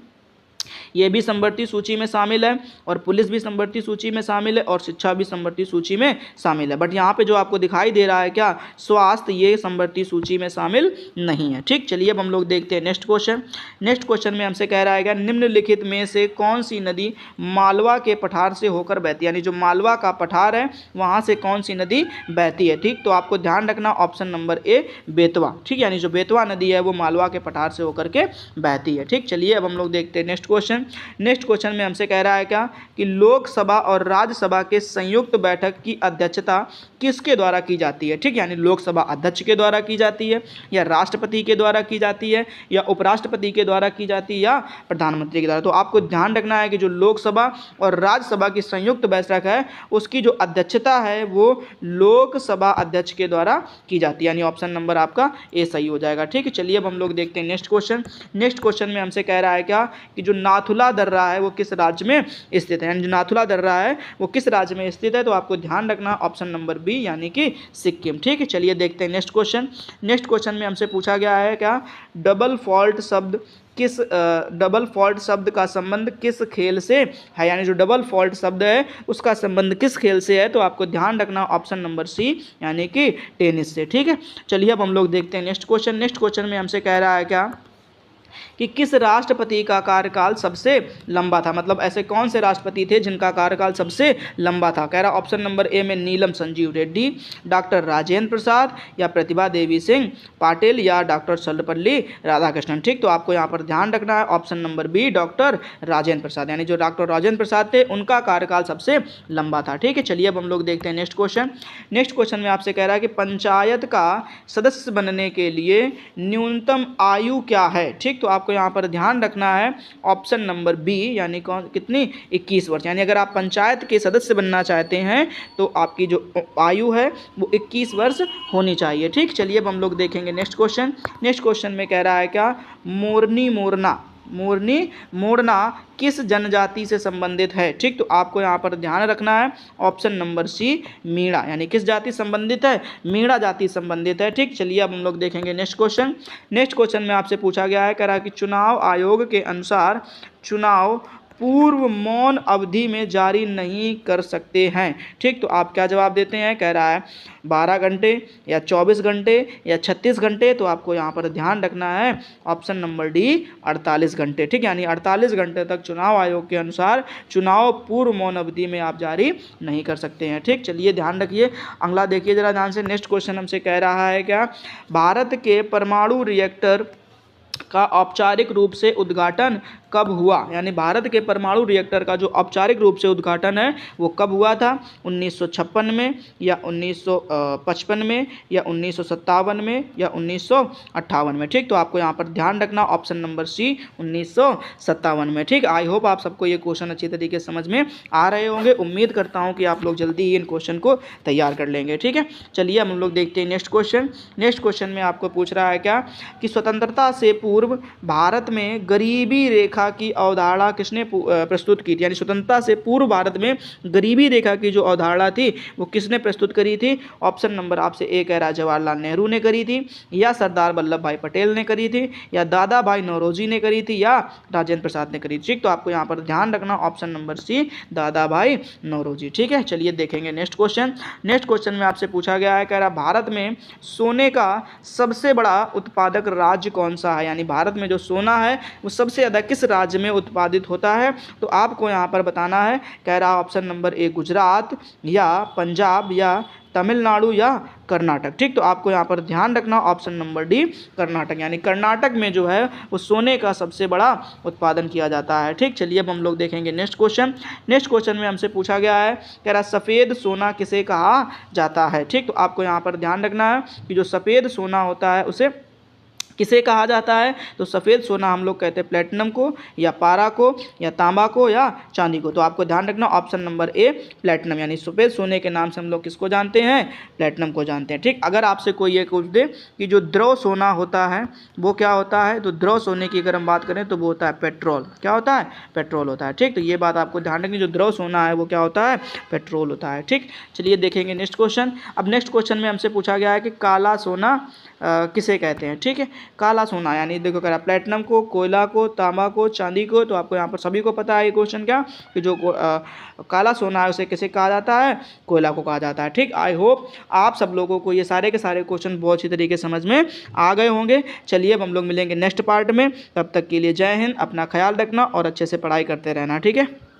ये भी समवर्ती सूची में शामिल है और पुलिस भी समवर्ती सूची में शामिल है और शिक्षा भी समवर्ती सूची में शामिल है, बट यहाँ पे जो आपको दिखाई दे रहा है क्या, स्वास्थ्य, ये समवर्ती सूची में शामिल नहीं है, ठीक। चलिए अब हम लोग देखते हैं नेक्स्ट क्वेश्चन। नेक्स्ट क्वेश्चन में हमसे कह रहा है क्या निम्नलिखित में से कौन सी नदी मालवा के पठार से होकर बहती है, यानी जो मालवा का पठार है वहाँ से कौन सी नदी बहती है, ठीक। तो आपको ध्यान रखना ऑप्शन नंबर ए बेतवा, ठीक, यानी जो बेतवा नदी है वो मालवा के पठार से होकर के बहती है, ठीक। चलिए अब हम लोग देखते हैं नेक्स्ट क्वेश्चन। नेक्स्ट क्वेश्चन में हमसे कह रहा है क्या कि लोकसभा और राज्यसभा के संयुक्त बैठक की अध्यक्षता किसके द्वारा की जाती है, ठीक, यानी लोकसभा अध्यक्ष के द्वारा की जाती है या राष्ट्रपति के द्वारा की जाती है या उपराष्ट्रपति के द्वारा की जाती है या प्रधानमंत्री के द्वारा। तो आपको ध्यान रखना है कि जो लोकसभा और राज्यसभा की संयुक्त बैठक है उसकी जो अध्यक्षता है वो लोकसभा अध्यक्ष के द्वारा की जाती है, यानी ऑप्शन नंबर आपका ए सही हो जाएगा, ठीक है। चलिए अब हम लोग देखते हैं नेक्स्ट क्वेश्चन। नेक्स्ट क्वेश्चन में हमसे कह रहा है क्या कि जो नाथुला दर्रा है वो किस राज्य में स्थित है, यानी जो नाथुला दर्रा है वो किस राज्य में स्थित है, तो आपको ध्यान रखना ऑप्शन नंबर बी यानी कि सिक्किम, ठीक है। चलिए देखते हैं नेक्स्ट क्वेश्चन। नेक्स्ट क्वेश्चन में हमसे पूछा गया है क्या डबल फॉल्ट शब्द का संबंध किस खेल से है, यानी जो डबल फॉल्ट शब्द है उसका संबंध किस खेल से है, तो आपको ध्यान रखना ऑप्शन नंबर सी यानी कि टेनिस से, ठीक है। चलिए अब हम लोग देखते हैं नेक्स्ट क्वेश्चन। नेक्स्ट क्वेश्चन में हमसे कह रहा है क्या कि किस राष्ट्रपति का कार्यकाल सबसे लंबा था, मतलब ऐसे कौन से राष्ट्रपति थे जिनका कार्यकाल सबसे लंबा था। कह रहा ऑप्शन नंबर ए में नीलम संजीव रेड्डी, डॉक्टर राजेंद्र प्रसाद या प्रतिभा देवी सिंह पाटिल या डॉक्टर सर्वपल्ली राधाकृष्णन, ठीक। तो आपको यहाँ पर ध्यान रखना है option number B doctor Rajendra Prasad, यानी जो डॉक्टर राजेंद्र प्रसाद थे उनका कार्यकाल सबसे लंबा था, ठीक है। चलिए अब हम लोग देखते हैं नेक्स्ट क्वेश्चन। नेक्स्ट क्वेश्चन में आपसे कह रहा है कि पंचायत का सदस्य बनने के लिए न्यूनतम आयु क्या है, ठीक। तो आपको यहाँ पर ध्यान रखना है ऑप्शन नंबर बी यानी कितनी 21 वर्ष, यानी अगर आप पंचायत के सदस्य बनना चाहते हैं तो आपकी जो आयु है वो 21 वर्ष होनी चाहिए, ठीक। चलिए अब हम लोग देखेंगे नेक्स्ट क्वेश्चन। नेक्स्ट क्वेश्चन में कह रहा है क्या मोरनी मोरना किस जनजाति से संबंधित है, ठीक। तो आपको यहाँ पर ध्यान रखना है ऑप्शन नंबर सी मीणा, यानी किस जाति संबंधित है, मीणा जाति संबंधित है, ठीक। चलिए अब हम लोग देखेंगे नेक्स्ट क्वेश्चन। नेक्स्ट क्वेश्चन में आपसे पूछा गया है कह रहा है कि चुनाव आयोग के अनुसार चुनाव पूर्व मौन अवधि में जारी नहीं कर सकते हैं। ठीक, तो आप क्या जवाब देते हैं? कह रहा है 12 घंटे या 24 घंटे या 36 घंटे। तो आपको यहाँ पर ध्यान रखना है ऑप्शन नंबर डी 48 घंटे। ठीक, यानी 48 घंटे तक चुनाव आयोग के अनुसार चुनाव पूर्व मौन अवधि में आप जारी नहीं कर सकते हैं। ठीक, चलिए ध्यान रखिए। अगला देखिए जरा ध्यान से। नेक्स्ट क्वेश्चन हमसे कह रहा है क्या? भारत के परमाणु रिएक्टर का औपचारिक रूप से उद्घाटन कब हुआ? यानी भारत के परमाणु रिएक्टर का जो औपचारिक रूप से उद्घाटन है वो कब हुआ था? 1956 में या 1955 में या 1957 में या 1958 में? ठीक, तो आपको यहाँ पर ध्यान रखना ऑप्शन नंबर सी 1957 में। ठीक, आई होप आप सबको ये क्वेश्चन अच्छी तरीके से समझ में आ रहे होंगे। उम्मीद करता हूँ कि आप लोग जल्दी ही इन क्वेश्चन को तैयार कर लेंगे। ठीक है, चलिए हम लोग देखते हैं नेक्स्ट क्वेश्चन। नेक्स्ट क्वेश्चन में आपको पूछ रहा है क्या कि स्वतंत्रता से पूर्व भारत में गरीबी रेखा की अवधारणा किसने प्रस्तुत की थी? यानी स्वतंत्रता से पूर्व भारत में गरीबी रेखा की जो अवधारणा थी वो किसने प्रस्तुत करी थी? ऑप्शन नंबर आपसे ए कह रहा है जवाहरलाल नेहरू ने करी थी, या सरदार वल्लभ भाई पटेल ने करी थी, या दादा भाई नौरोजी ने करी थी, या राजेंद्र प्रसाद ने करी थी। ठीक, तो आपको यहाँ पर ध्यान रखना ऑप्शन नंबर सी दादा भाई नौरोजी। ठीक है, चलिए देखेंगे नेक्स्ट क्वेश्चन। नेक्स्ट क्वेश्चन में आपसे पूछा गया है, कह रहा भारत में सोने का सबसे बड़ा उत्पादक राज्य कौन सा है? यानी भारत में जो सोना है वो सबसे ज़्यादा किस राज्य में उत्पादित होता है? तो आपको यहाँ पर बताना है। कह रहा ऑप्शन नंबर ए गुजरात, या पंजाब, या तमिलनाडु, या कर्नाटक। ठीक, तो आपको यहाँ पर ध्यान रखना ऑप्शन नंबर डी कर्नाटक। यानी कर्नाटक में जो है वो सोने का सबसे बड़ा उत्पादन किया जाता है। ठीक, चलिए अब हम लोग देखेंगे नेक्स्ट क्वेश्चन। नेक्स्ट क्वेश्चन में हमसे पूछा गया है, कह रहा सफ़ेद सोना किसे कहा जाता है? ठीक, तो आपको यहाँ पर ध्यान रखना है कि जो सफ़ेद सोना होता है उसे किसे कहा जाता है? तो सफ़ेद सोना हम लोग कहते हैं प्लेटिनम को, या पारा को, या तांबा को, या चांदी को। तो आपको ध्यान रखना ऑप्शन नंबर ए प्लेटिनम। यानी सफ़ेद सोने के नाम से हम लोग किसको जानते हैं? प्लेटिनम को जानते हैं। ठीक, अगर आपसे कोई ये पूछ दे कि जो द्रव सोना होता है वो क्या होता है, तो द्रव सोने की अगर हम बात करें तो वो होता है पेट्रोल। क्या होता है? पेट्रोल होता है। ठीक, तो ये बात आपको ध्यान रखनी, जो द्रव सोना है वो क्या होता है? पेट्रोल होता है। ठीक, चलिए देखेंगे नेक्स्ट क्वेश्चन। अब नेक्स्ट क्वेश्चन में हमसे पूछा गया है कि काला सोना किसे कहते हैं? ठीक है, काला सोना यानी देखो कह रहा प्लेटिनम को, कोयला को, तांबा को, चांदी को। तो आपको यहाँ पर सभी को पता है ये क्वेश्चन क्या कि जो काला सोना है उसे किसे कहा जाता है? कोयला को कहा जाता है। ठीक, आई होप आप सब लोगों को ये सारे के सारे क्वेश्चन बहुत अच्छी तरीके से समझ में आ गए होंगे। चलिए अब हम लोग मिलेंगे नेक्स्ट पार्ट में। तब तक के लिए जय हिंद, अपना ख्याल रखना और अच्छे से पढ़ाई करते रहना। ठीक है।